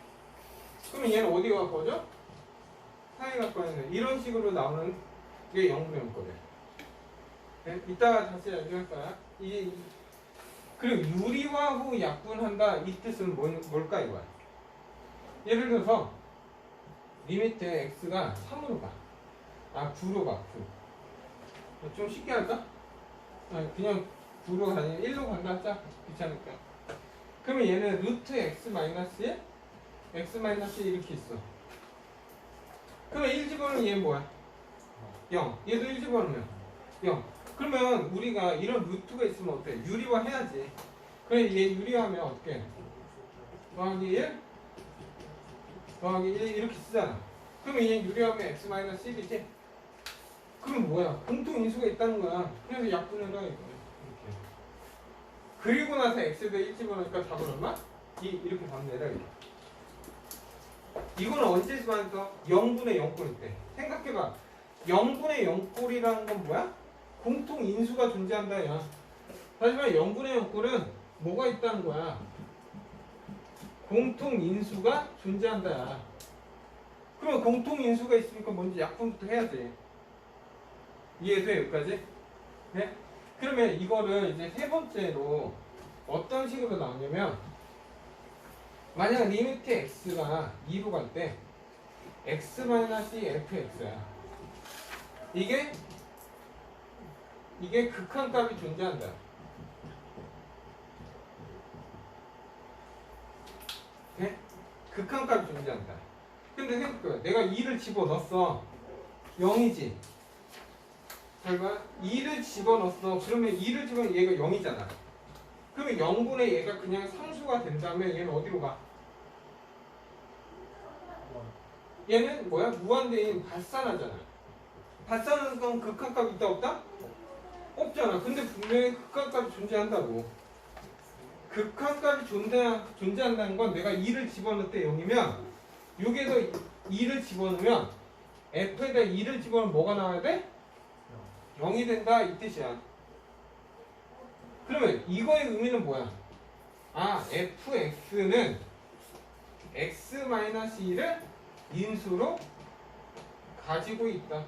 그러면 얘는 어디가 가까워져? 4에 가까워지네. 이런 식으로 나오는 게 0분의 0거래. 네? 이따가 다시 얘기할 거야. 그리고 유리화 후 약분한다 이 뜻은 뭘까 이거야. 예를 들어서 리미트 x가 3으로 가. 9로 가. 9. 좀 쉽게 할까? 그냥 9로 가니 1로 간다. 자, 귀찮을까? 그러면 얘는 루트 x 마이너스에 x 마이너스 이렇게 있어. 그러면 1 집어넣으면 얘는 뭐야? 0. 얘도 1 집어넣으면 0. 그러면 우리가 이런 루트가 있으면 어때? 유리화 해야지. 그래 얘 유리화하면 어떻게? 더하기 1 더하기 1 이렇게 쓰잖아. 그러면 얘 유리화하면 x 마이너스 1이지? 그럼 뭐야? 공통 인수가 있다는 거야. 그래서 약분해라 이거. 이렇게. 그리고 나서 x에다 1 집어넣으니까 답은 얼마? 2 이렇게 답 내라 이거. 이거는 언제 집어넣어? 0분의 0꼴일 때. 생각해봐. 0분의 0꼴이라는 건 뭐야? 공통 인수가 존재한다 야. 하지만 0분의 0꼴은 뭐가 있다는 거야? 공통 인수가 존재한다 야. 그러면 공통 인수가 있으니까 먼저 약분부터 해야지. 이해돼 여기까지? 네? 그러면 이거를 이제 세 번째로 어떤 식으로 나오냐면 만약 리미트 x가 2로 갈 때 x-fx야. 이게 극한값이 존재한다. 네? 극한값이 존재한다. 근데 생각해봐. 내가 2를 집어넣었어. 0이지. 잘 봐. 2를 집어넣었어. 그러면 2를 집어넣으면 얘가 0이잖아. 그러면 0분의 얘가 그냥 상수가 된다면 얘는 어디로 가? 얘는 뭐야? 무한대인 발산하잖아. 발산하는 건 극한값이 있다 없다? 없잖아. 근데 분명히 극한값이 존재한다고. 극한값이 존재한다는 건 내가 2를 집어넣을 때 0이면 6에서 2를 집어넣으면 f에다 2를 집어넣으면 뭐가 나와야 돼? 0이 된다 이 뜻이야. 그러면 이거의 의미는 뭐야? fx는 x-2를 인수로 가지고 있다.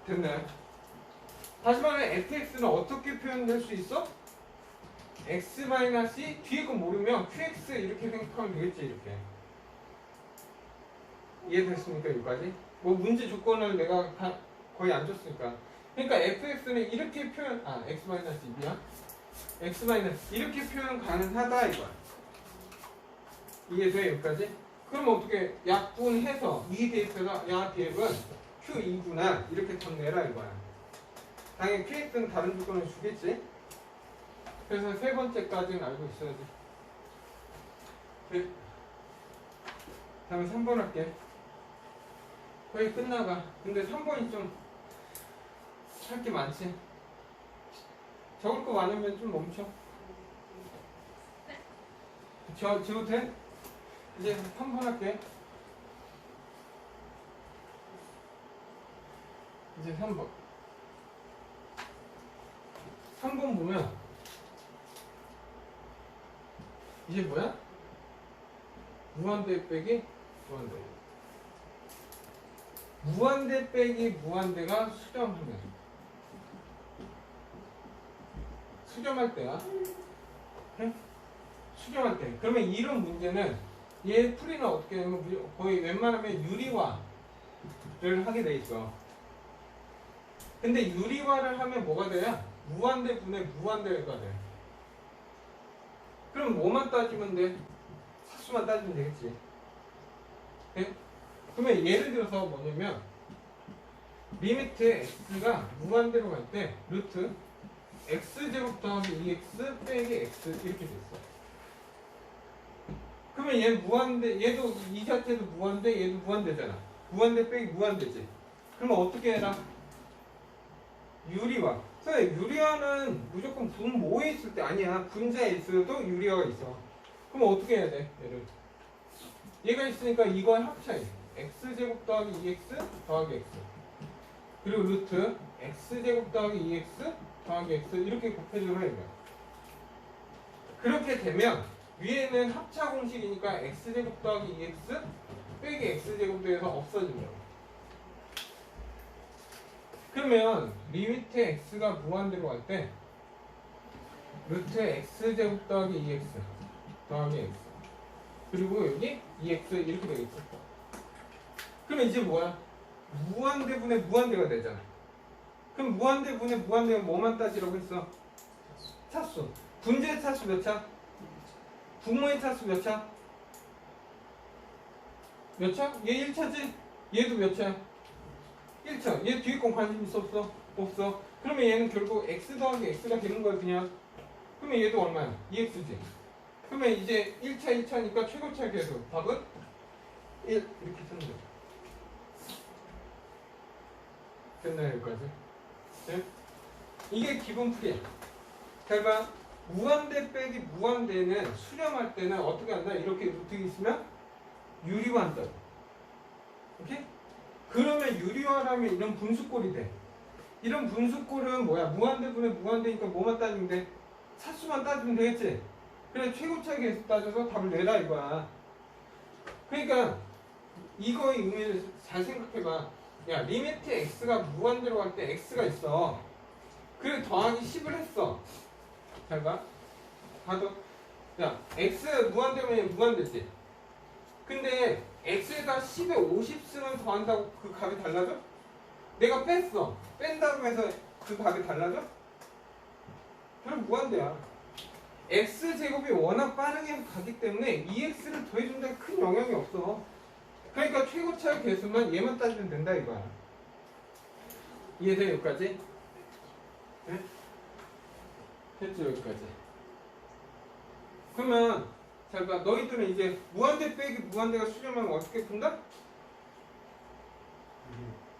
됐나요? 다시 말해 fx는 어떻게 표현될 수 있어? x-2 뒤에 거 모르면 qx 이렇게 생각하면 되겠지. 이렇게 이해됐습니까? 여기까지? 뭐 문제 조건을 내가 거의 안 줬으니까. 그러니까 fx는 이렇게 표현 x-2야 x- 이렇게 표현 가능하다 이거야. 이해돼? 여기까지? 그럼 어떻게 약분해서 2 대입해서 야 대입은 q2구나 이렇게 답내라 이거야. 당연히 qx는 다른 조건을 주겠지. 그래서 세 번째까지는 알고 있어야지. 네. 다음에 3번 할게. 거의 끝나가. 근데 3번이 좀 할 게 많지. 적을 거 많으면 좀 멈춰. 지워도 돼? 이제 3번 할게. 이제 3번. 3번 보면 이게 뭐야? 무한대 빼기 무한대. 무한대 빼기 무한대가 수렴하면 수렴할 때야. 네? 수렴할 때. 그러면 이런 문제는 얘 풀이는 어떻게 하면 거의 웬만하면 유리화를 하게 돼 있어. 근데 유리화를 하면 뭐가 돼요? 무한대 분의 무한대가 돼. 그럼 뭐만 따지면 돼? 차수만 따지면 되겠지. 네? 그러면 예를 들어서 뭐냐면 리미트 x가 무한대로 갈 때 루트 x제곱 더하기 2x 빼기 x 이렇게 됐어. 그러면 얘 무한대, 얘도 이 자체도 무한대, 얘도 무한대잖아. 무한대 빼기 무한대지. 그러면 어떻게 해라? 유리화. 그래서 유리화는 무조건 분모에 있을 때 아니야. 분자에 있어도 유리화가 있어. 그럼 어떻게 해야 돼? 얘를. 얘가 있으니까 이거의 합차이. x제곱 더하기 2x 더하기 x. 그리고 루트 x제곱 더하기 2x 더하기 x 이렇게 곱해주면 해야 돼. 그렇게 되면 위에는 합차 공식이니까 x제곱 더하기 2x 빼기 x제곱 돼서 없어진다고. 그러면 리미트 x가 무한대로 갈 때 루트 x제곱 더하기 2x 더하기 x 그리고 여기 2x 이렇게 되겠죠. 그러면 이제 뭐야? 무한대분의 무한대가 되잖아. 그럼 무한대분의 무한대가 뭐만 따지라고 했어? 차수. 분자의 차수 몇 차? 분모의 차수 몇 차? 몇 차? 얘 1차지? 얘도 몇 차야? 1차. 얘 뒤에 건 관심 있어 없어? 없어. 그러면 얘는 결국 x 더하기 x가 되는 거야 그냥. 그러면 얘도 얼마야? 2x지. 그러면 이제 1차 2차니까 최고차 계수. 답은 1 이렇게 쓰는 거야. 됐나요 여기까지? 네? 이게 기본 풀이야. 잘 봐. 무한대 빼기 무한대는 수렴할 때는 어떻게 한다? 이렇게 루트 있으면 유리화 한다. 오케이? 그러면 유리화라면 이런 분수꼴이 돼. 이런 분수꼴은 뭐야? 무한대분의 무한대니까 뭐만 따지면 돼? 차수만 따지면 되겠지? 그래 최고차 계수 따져서 답을 내라 이거야. 그러니까 이거의 의미를 잘 생각해봐. 야 리미트 x가 무한대로 갈 때 x가 있어. 그래 더하기 10을 했어. 잘 봐. 봐도. 야 x 무한대면 무한대지. 근데 x에다 10에 50 쓰면 더한다고 그 값이 달라져? 내가 뺐어. 뺀다고 해서 그 값이 달라져? 그럼 무한대야. x제곱이 워낙 빠르게 가기 때문에 2x를 더해준다는 큰 영향이 없어. 그러니까 최고차의 개수만 얘만 따지면 된다 이거야. 이해돼 여기까지? 네? 됐죠 여기까지? 그러면 잘 봐. 너희들은 이제 무한대 빼기 무한대가 수렴하면 어떻게 푼다?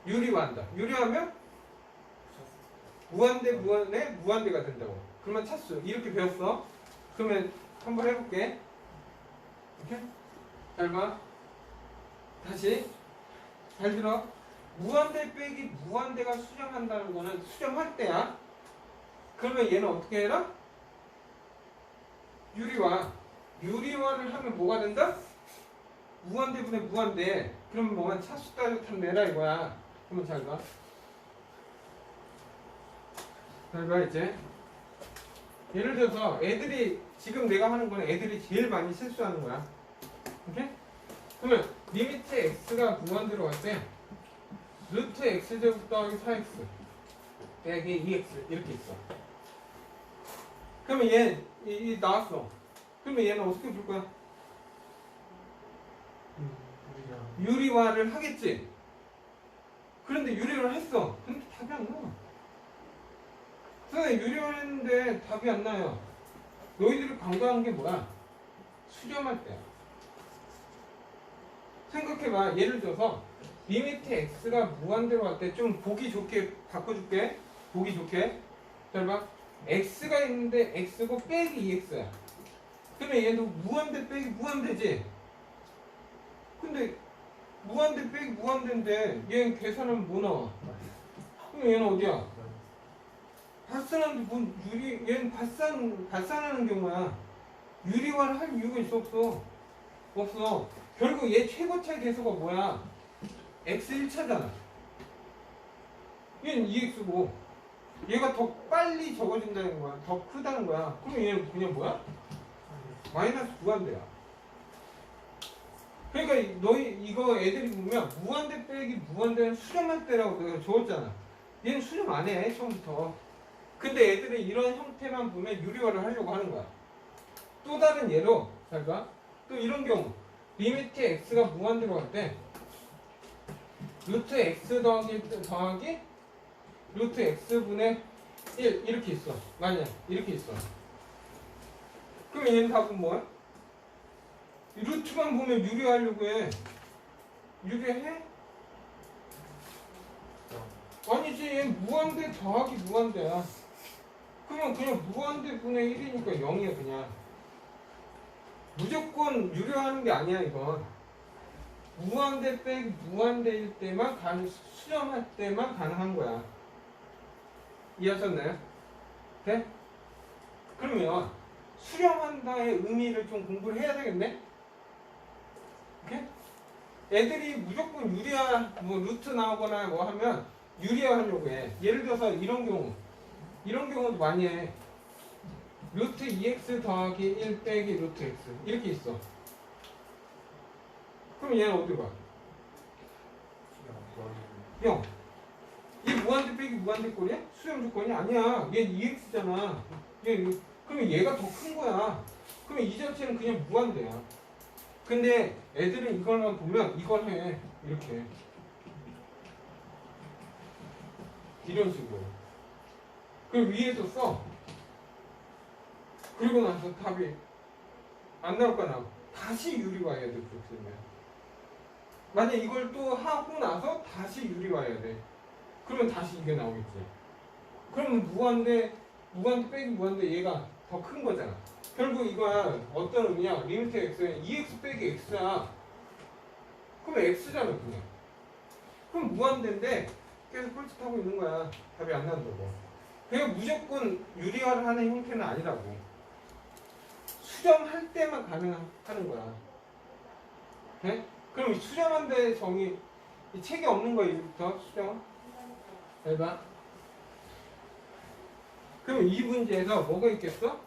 유리화한다. 유리화하면 무한대 무한대 무한대가 된다고. 그러면 차수 이렇게 배웠어. 그러면 한번 해볼게. 이렇게 잘 봐. 다시 잘 들어. 무한대 빼기 무한대가 수렴한다는 거는 수렴할 때야. 그러면 얘는 어떻게 해라? 유리화. 유리화를 하면 뭐가 된다? 무한대분의 무한대. 그러면 뭐만 차수 따져 탐내라 이거야. 그러면 잘 봐. 잘 봐 이제. 예를 들어서 애들이 지금 내가 하는 거는 애들이 제일 많이 실수하는 거야. 오케이? 그러면 리미트 x가 무한대로 갈 때 루트 x제곱 더하기 4x 빼기 2x 이렇게 있어. 그러면 얘 나왔어. 그러면 얘는 어떻게 풀 거야? 유리화를 하겠지. 그런데 유리화를 했어. 근데 답이 안 나와. 선생님 유리화를 했는데 답이 안 나요. 너희들이 간과한 게 뭐야? 수렴할 때야. 생각해봐. 예를 들어서 리미트 x가 무한대로 갈 때 좀 보기 좋게 바꿔줄게. 보기 좋게. 잘 봐. x가 있는데 x고 빼기 2x야. 그러면 얘도 무한대 빼기 무한대지. 근데 무한대 빼기 무한대인데 얘는 계산하면 뭐 나와? 그럼 얘는 어디야? 발산하는데 뭔 얘는 발산하는 경우야. 유리화를 할 이유가 있어 없어? 없어. 결국 얘 최고차의 개수가 뭐야? x 1차잖아. 얘는 2x고 얘가 더 빨리 적어진다는 거야. 더 크다는 거야. 그럼 얘는 그냥 뭐야? 마이너스 무한대야. 그러니까 너희 이거 애들이 보면 무한대 빼기 무한대는 수렴할 때라고 내가 적었잖아. 얘는 수렴 안 해, 처음부터. 근데 애들이 이런 형태만 보면 유리화를 하려고 하는 거야. 또 다른 예로, 잘 봐. 또 이런 경우. 리미트 x가 무한대로 갈 때, 루트 x 더하기 루트 x분의 1 이렇게 있어. 만약 이렇게 있어. 그럼 얘는 답은 뭐야? 이 루트만 보면 유리하려고 해. 유리해? 아니지, 얘는 무한대 더하기 무한대야. 그러면 그냥 무한대 분의 1이니까 0이야 그냥. 무조건 유리하는 게 아니야 이건. 무한대 빼기 무한대일 때만 수렴할 때만 가능한 거야. 이해하셨나요? 네? 그러면 수렴한다의 의미를 좀 공부를 해야 되겠네? 오케이? 애들이 무조건 유리화, 뭐 루트 나오거나 뭐 하면 유리화 하려고 해. 예를 들어서 이런 경우도 많이 해. 루트 2x 더하기 1 빼기 루트 x 이렇게 있어. 그럼 얘는 어디 가? 0. 얘 무한대 빼기 무한대 꼴이야? 수렴 조건이 아니야. 얘 2x잖아. 그러면 얘가 더 큰 거야. 그러면 이 자체는 그냥 무한대야. 근데 애들은 이걸만 보면 이걸 해. 이렇게. 이런 식으로. 그리고 위에서 써. 그리고 나서 답이 안 나올 거나 다시 유리화해야 돼. 그렇게 되면. 만약 이걸 또 하고 나서 다시 유리화해야 돼. 그러면 다시 이게 나오겠지. 그러면 무한대 빼기 무한대 얘가 더 큰 거잖아. 결국 이거야 어떤 의미냐? 리미트 x는 2x 빼기 x야. 그럼 x잖아 그냥. 그럼 무한대인데 계속 뻘짓하고 있는 거야. 답이 안 나온다고. 그러니까 무조건 유리화를 하는 형태는 아니라고. 수렴할 때만 가능하는 거야. 네? 그럼 수렴한 데의 정의 이 책에 없는 거 이제부터 수렴. 잘 봐. 그럼 이 문제에서 뭐가 있겠어?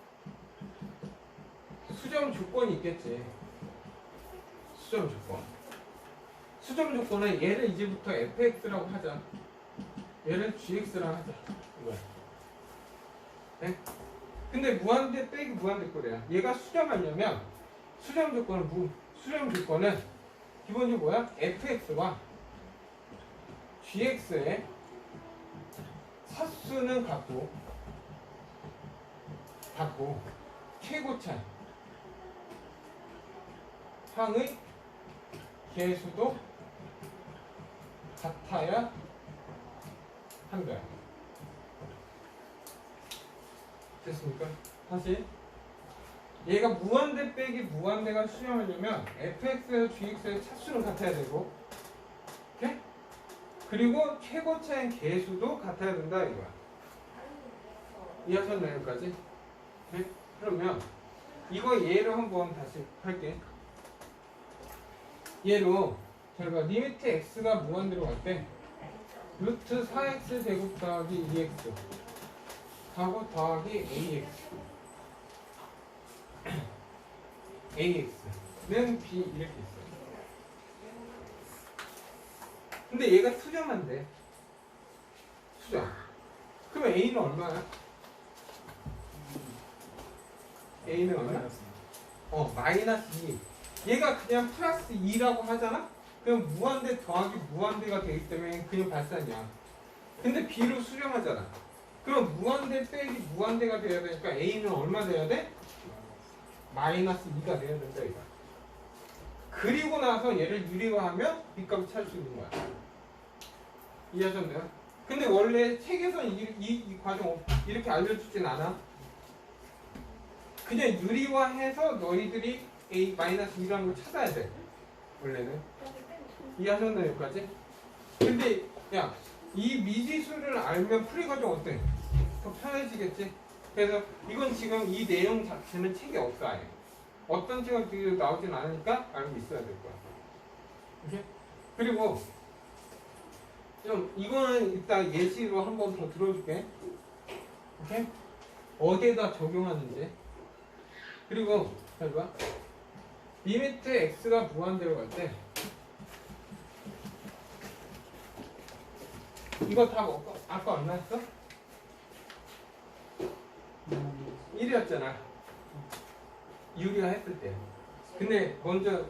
수렴 조건이 있겠지. 수렴 조건. 수렴 조건은 얘를 이제부터 fx라고 하자. 얘를 gx라고 하자. 이거야. 네? 근데 무한대 빼기 무한대 꼴이야. 얘가 수렴하려면 수렴 조건은 기본적으로 뭐야? fx와 gx의 사수는 같고 최고차 항의 개수도 같아야 한다. 됐습니까? 다시 얘가 무한대 빼기 무한대가 수렴하려면 fx에서 gx의 차수는 같아야 되고, 오케이? 그리고 최고차인 개수도 같아야 된다 이거야. 이해하셨나요? 여기까지? 네? 그러면 이거 예로 한번 다시 할게. 예로 저희가 리미트 x가 무한대로 갈 때 루트 4x 제곱 더하기 2x 하고 더하기 ax는 b 이렇게 있어요. 근데 얘가 수렴한데 수렴. 그러면 a는 얼마야? a는 얼마? 마이너스 2. 얘가 그냥 플러스 2라고 하잖아? 그럼 무한대 더하기 무한대가 되기 때문에 그냥 발산이야. 근데 b로 수렴하잖아. 그럼 무한대 빼기 무한대가 돼야 되니까 a는 얼마 돼야 돼? 마이너스 2가 돼야 된다 이거. 그리고 나서 얘를 유리화하면 b값을 찾을 수 있는 거야. 이해하셨나요? 근데 원래 책에서는 이 과정 이렇게 알려주진 않아. 그냥 유리화해서 너희들이 a-2라는 걸 찾아야 돼. 원래는. 이해하셨나요? 여기까지? 근데 야, 이 미지수를 알면 풀이 과정 어때? 더 편해지겠지? 그래서 이건 지금 이 내용 자체는 책에 없어 아예. 어떤 책은 나오진 않으니까 알고 있어야 될 거야. 오케이? 그리고 좀 이거는 이따 예시로 한번 더 들어줄게. 오케이? 어디에다 적용하는지. 그리고 잘 봐. 리미트 x가 무한대로 갈 때 이거 다 아까 얼마였어? 1이었잖아. 유리화 했을 때. 근데 먼저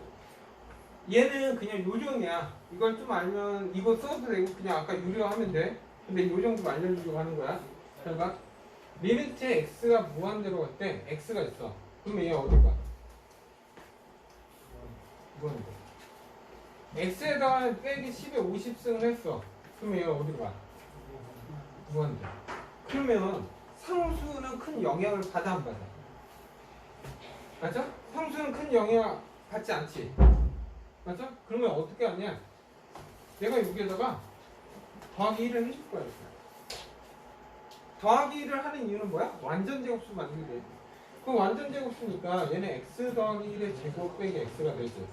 얘는 그냥 요정이야. 이걸 좀 알면 이거 써도 되고 그냥 아까 유리화 하면 돼. 근데 요정 좀 알려주려고 하는 거야. 그러니까 리미트 x가 무한대로 갈 때 x가 있어. 그러면 얘 어디 가? 무한대. x에다가 빼기 10에 50승을 했어. 그러면 얘가 어디로 가? 무한대. 그러면 상수는 큰 영향을 받아 안 받아? 맞아? 상수는 큰 영향 받지 않지? 맞아? 그러면 어떻게 하냐? 내가 여기에다가 더하기 1을 해줄 거야. 이렇게. 더하기 1을 하는 이유는 뭐야? 완전 제곱수 만들게 돼. 그 완전 제곱수니까 얘는 x 더하기 1의 제곱 빼기 x가 되지.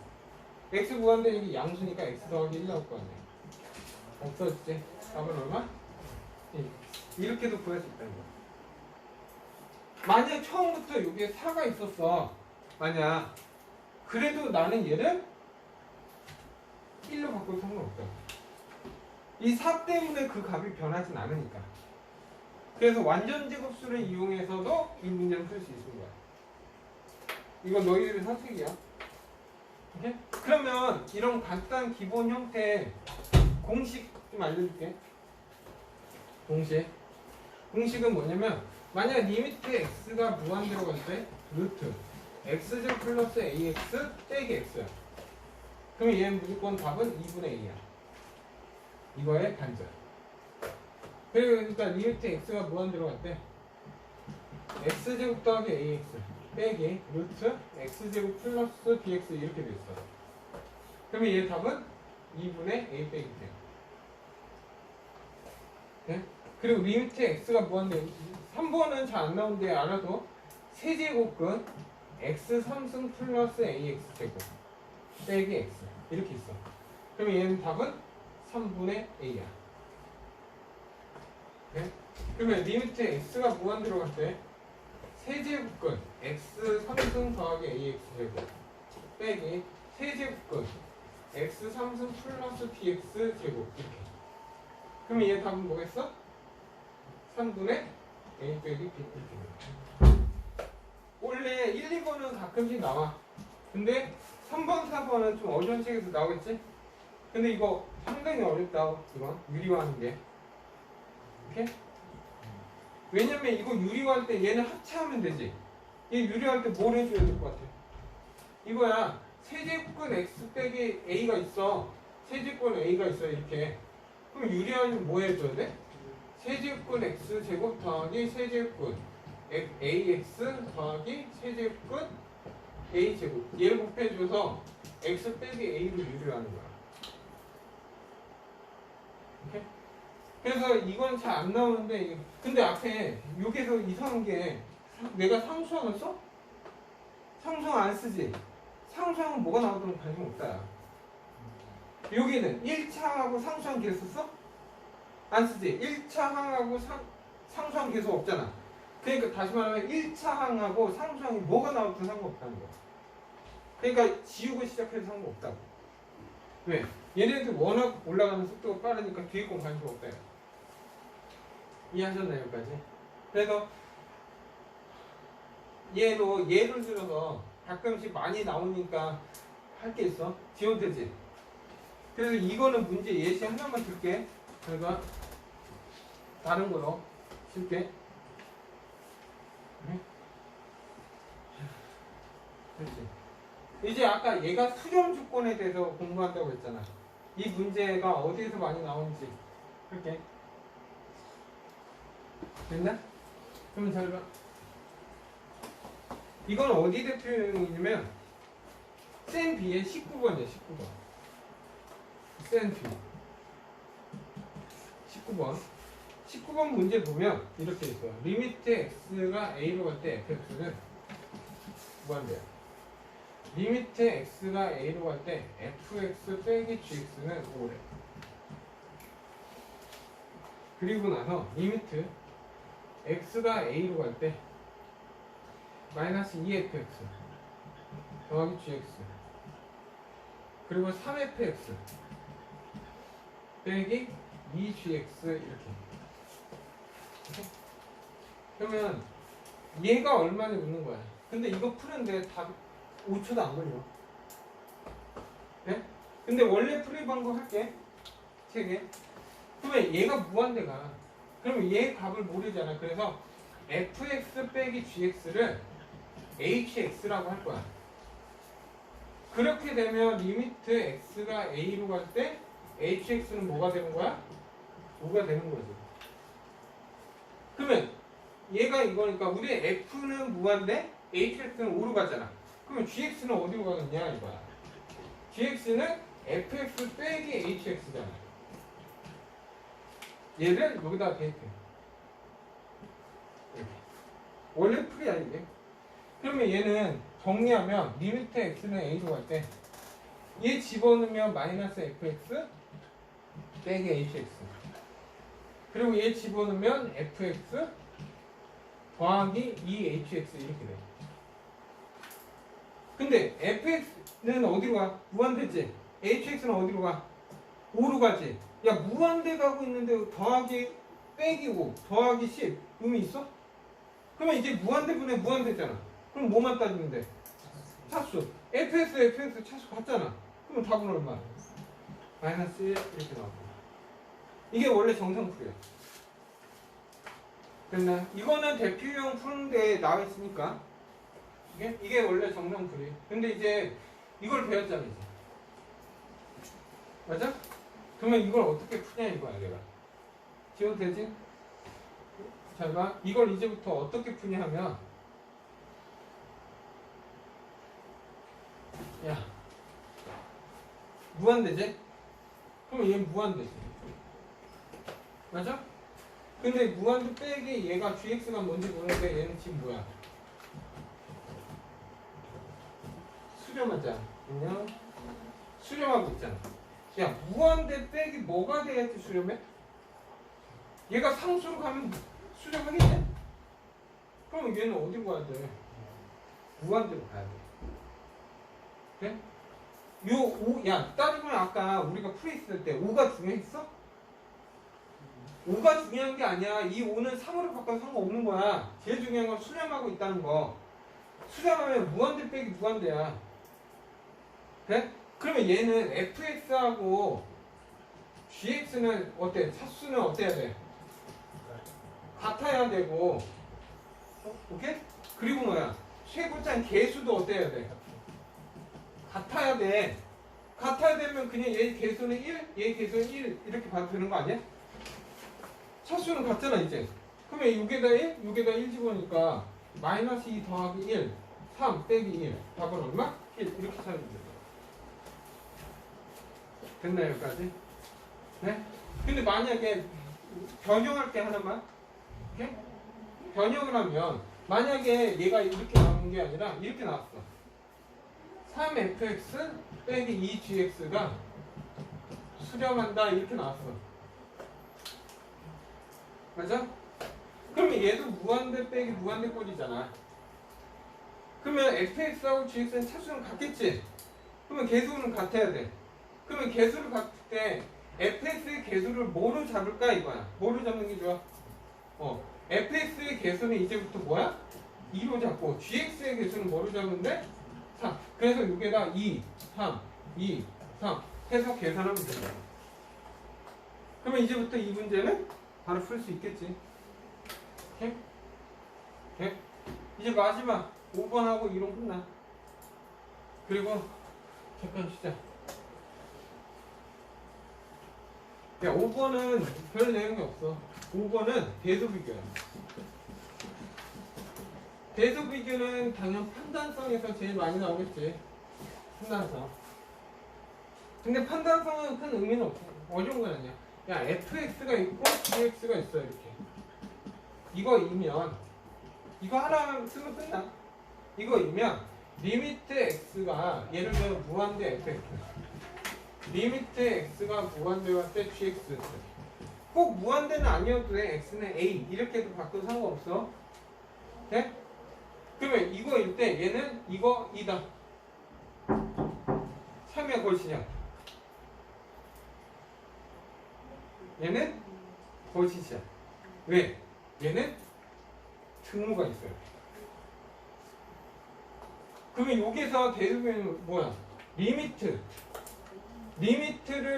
x 무한대 여기 양수니까 x 더하기 1 나올 거 아니야. 없어지지? 답은 얼마? 이렇게도 구할 수 있다는 거야. 만약 처음부터 여기에 4가 있었어. 만약 그래도 나는 얘를 1로 바꿔도 상관없다. 이 4 때문에 그 값이 변하진 않으니까. 그래서 완전 제곱수를 이용해서도 이 문제를 풀 수 있는 거야. 이건 너희들의 선택이야. 오케이? 그러면 이런 간단한 기본 형태 공식 좀 알려줄게. 공식은 뭐냐면 만약 리미트 x가 무한대로 갈 때 루트 x제곱 플러스 ax 빼기 x야. 그럼 얘는 무조건 답은 2분의 2야. 이거의 반절. 그러니까 리미트 x가 무한대로 갈 때 x제곱 더하기 ax 빼기 루트 x제곱 플러스 bx 이렇게 돼 있어. 그러면 얘 답은 2분의 a 빼기 돼요. 네? 그리고 리미트 x가 무한대 3번은 잘 안 나오는데 알아도 세제곱근 x 3승 플러스 ax 제곱 빼기 x 이렇게 있어. 그러면 얘는 답은 3분의 a야. 네? 그러면 리미트 x가 무한대로 갈 때 세제곱근 x 3승 더하기 ax 제곱 빼기 세제곱근 x 3승 플러스 bx 제곱 이렇게. 그러면 얘 답은 뭐겠어? 3분의 a 빼기 b 이렇게. 원래 1, 2번은 가끔씩 나와. 근데 3번, 4번은 좀 어려운 책에서 나오겠지? 근데 이거 상당히 어렵다. 이건 유리화하는 게. 오케이? 왜냐면 이거 유리화할 때 얘는 합체하면 되지. 얘 유리화할 때 뭘 해줘야 될 것 같아? 이거야. 세제곱근 x 빼기 a가 있어. 세제곱근 a가 있어 이렇게. 그럼 유리화하면 뭐 해줘야 돼? 세제곱근 x 제곱 더하기 세제곱근 ax 더하기 세제곱근 a 제곱. 얘를 곱해줘서 x 빼기 a로 유리화하는 거야. 오케이? 그래서 이건 잘 안 나오는데 근데 앞에 여기서 이상한 게 내가 상수항을 써? 상수항 안 쓰지? 상수항은 뭐가 나오든 관심 없다. 여기는 1차 항하고 상수항 계수 써? 안 쓰지? 1차 항하고 상수항 계수 없잖아. 그러니까 다시 말하면 1차 항하고 상수항이 뭐가 나오든 상관없다는 거야. 그러니까 지우고 시작해도 상관없다고. 왜? 얘네들 워낙 올라가는 속도가 빠르니까 뒤에 건 관심 없다. 이해하셨나요? 여기까지? 그래서 얘도 예를 들어서 가끔씩 많이 나오니까 할 게 있어. 지원되지? 그래서 이거는 문제 예시 하나만 줄게. 그러니까 다른 거로 줄게. 그렇지. 이제 아까 얘가 수렴 조건에 대해서 공부한다고 했잖아. 이 문제가 어디에서 많이 나오는지 할게. 됐나? 그러면 잘 봐. 이건 어디 대표용이냐면 센 B의 19번이야. 19번. 센 B 19번 19번 문제 보면 이렇게 있어요. 리미트 x가 a로 갈 때 fx는 무한대야. 리미트 x가 a로 갈 때 fx 빼기 gx는 5래. 그리고 나서 리미트 x가 a로 갈 때 마이너스 2fx 더하기 gx 그리고 3fx 빼기 2gx 이렇게. 그러면 얘가 얼마나 있는 거야. 근데 이거 푸는데 다 5초도 안 걸려. 네? 근데 원래 풀이 방법 할게. 책에. 그러면 얘가 무한대가. 그러면 얘 값을 모르잖아. 그래서 fx 빼기 gx를 hx라고 할 거야. 그렇게 되면 리미트 x가 a로 갈 때 hx는 뭐가 되는 거야? 5가 되는 거지. 그러면 얘가 이거니까 우리 f는 무한대 hx는 5로 가잖아. 그러면 gx는 어디로 가겠냐 이거야. gx는 fx 빼기 hx잖아. 얘를 여기다 대입해. 이렇게. 원래 풀이야 이게. 그러면 얘는 정리하면 리미트 x는 a로 갈 때 얘 집어넣으면 마이너스 fx 빼기 hx 그리고 얘 집어넣으면 fx 더하기 2hx 이렇게 돼. 근데 fx는 어디로 가? 무한대지. hx는 어디로 가? 5로 가지. 야 무한대 가고 있는데 더하기 빼기 5 더하기 10 의미 있어? 그러면 이제 무한대분의 무한대잖아. 그럼 뭐만 따지면 돼? 차수. fx 차수 같잖아. 그럼 답은 얼마야? 마이너스 1 이렇게 나오고. 이게 원래 정성풀이야. 됐나? 이거는 대표형 푸는데 나와 있으니까 이게 원래 정성풀이. 근데 이제 이걸 배웠잖아 이제. 맞아? 그러면 이걸 어떻게 푸냐 이거야 내가. 지워도 되지? 잘 봐. 이걸 이제부터 어떻게 푸냐 하면 야 무한대지? 그럼 얘는 무한대지. 맞아? 근데 무한대 빼기 얘가 gx가 뭔지 모르는데 얘는 지금 뭐야? 수렴하자. 그냥 수렴하고 있잖아. 야 무한대 빼기 뭐가 돼야지 수렴해? 얘가 상수로 가면 수렴하겠네? 그럼 얘는 어디로 가야 돼? 무한대로 가야 돼. 그래? 요 5, 야 따지면 아까 우리가 풀이 있을 때 5가 중요했어? 5가 중요한 게 아니야. 이 5는 3으로 바꿔도 상관없는 거야. 제일 중요한 건 수렴하고 있다는 거. 수렴하면 무한대 빼기 무한대야. 그래? 그러면 얘는 fx하고 gx는 어때? 차수는 어때야 돼? 같아야 되고. 오케이? 그리고 뭐야? 최고짠 개수도 어때야 돼? 같아야 돼. 같아야 되면 그냥 얘 개수는 1, 얘 개수는 1 이렇게 봐도 되는 거 아니야? 차수는 같잖아 이제. 그러면 6에다 1, 6에다 1 집어넣으니까 마이너스 2 더하기 1, 3 빼기 1 답은 얼마? 1 이렇게 찾으면 돼. 됐나 여기까지? 네? 근데 만약에 변형할 때 하나만 이렇게? 변형을 하면 만약에 얘가 이렇게 나오는 게 아니라 이렇게 나왔어. 3fx 빼기 2gx가 수렴한다 이렇게 나왔어. 맞아? 그러면 얘도 무한대 빼기 무한대 꼴이잖아. 그러면 fx하고 gx는 차수는 같겠지? 그러면 개수는 같아야 돼. 그러면 개수를 같을 때 fx의 개수를 뭐로 잡을까 이거야. 뭐로 잡는 게 좋아? fx의 개수는 이제부터 뭐야? 2로 잡고 gx의 개수는 뭐로 잡는데? 3. 그래서 여기에다 2, 3, 2, 3 해서 계산하면 된다. 그러면 이제부터 이 문제는 바로 풀 수 있겠지. 오케이? 오케이? 이제 마지막 5번하고 이론 끝나. 그리고 잠깐 쉬자. 야 5번은 별 내용이 없어. 5번은 대소비교야. 대소비교는 당연 판단성에서 제일 많이 나오겠지. 판단성. 근데 판단성은 큰 의미는 없어. 어려운 건 아니야. 야 fx가 있고 gx가 있어 이렇게. 이거이면 이거 하나 쓰면 끝나. 이거이면 리미트 x가 예를 들어 무한대 fx. 리미트 x가 무한대가 때 gx. 꼭 무한대는 아니어도 돼. x는 a 이렇게도 바꿔도 상관없어. 네? 그러면 이거일 때 얘는 이거 2다. 3이야 거시냐? 얘는 거짓이야. 왜? 얘는 등호가 있어요. 그러면 여기서 대소변은 뭐야? 리미트를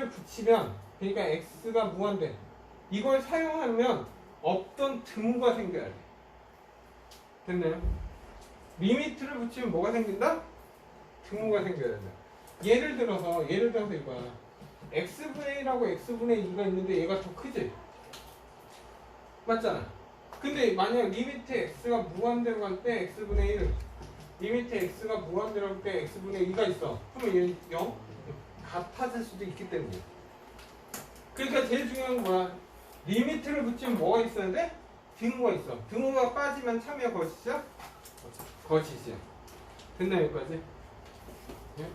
붙이면, 그러니까 x가 무한대. 이걸 사용하면 없던 등호가 생겨야 돼. 됐나요? 리미트를 붙이면 뭐가 생긴다? 등호가 생겨야 된다. 예를 들어서 이거야. x분의 1하고 x분의 2가 있는데 얘가 더 크지? 맞잖아. 근데 만약 리미트 x가 무한대로 갈 때 x분의 1, 리미트 x가 무한대로 갈 때 x분의 2가 있어. 그러면 얘는 0? 같아질 수도 있기 때문에. 그러니까 제일 중요한 건 뭐야? 리미트를 붙이면 뭐가 있어야 돼? 등호가 있어. 등호가 빠지면 참여 거짓이야? 거짓이야. 됐나요, 여기까지? 예?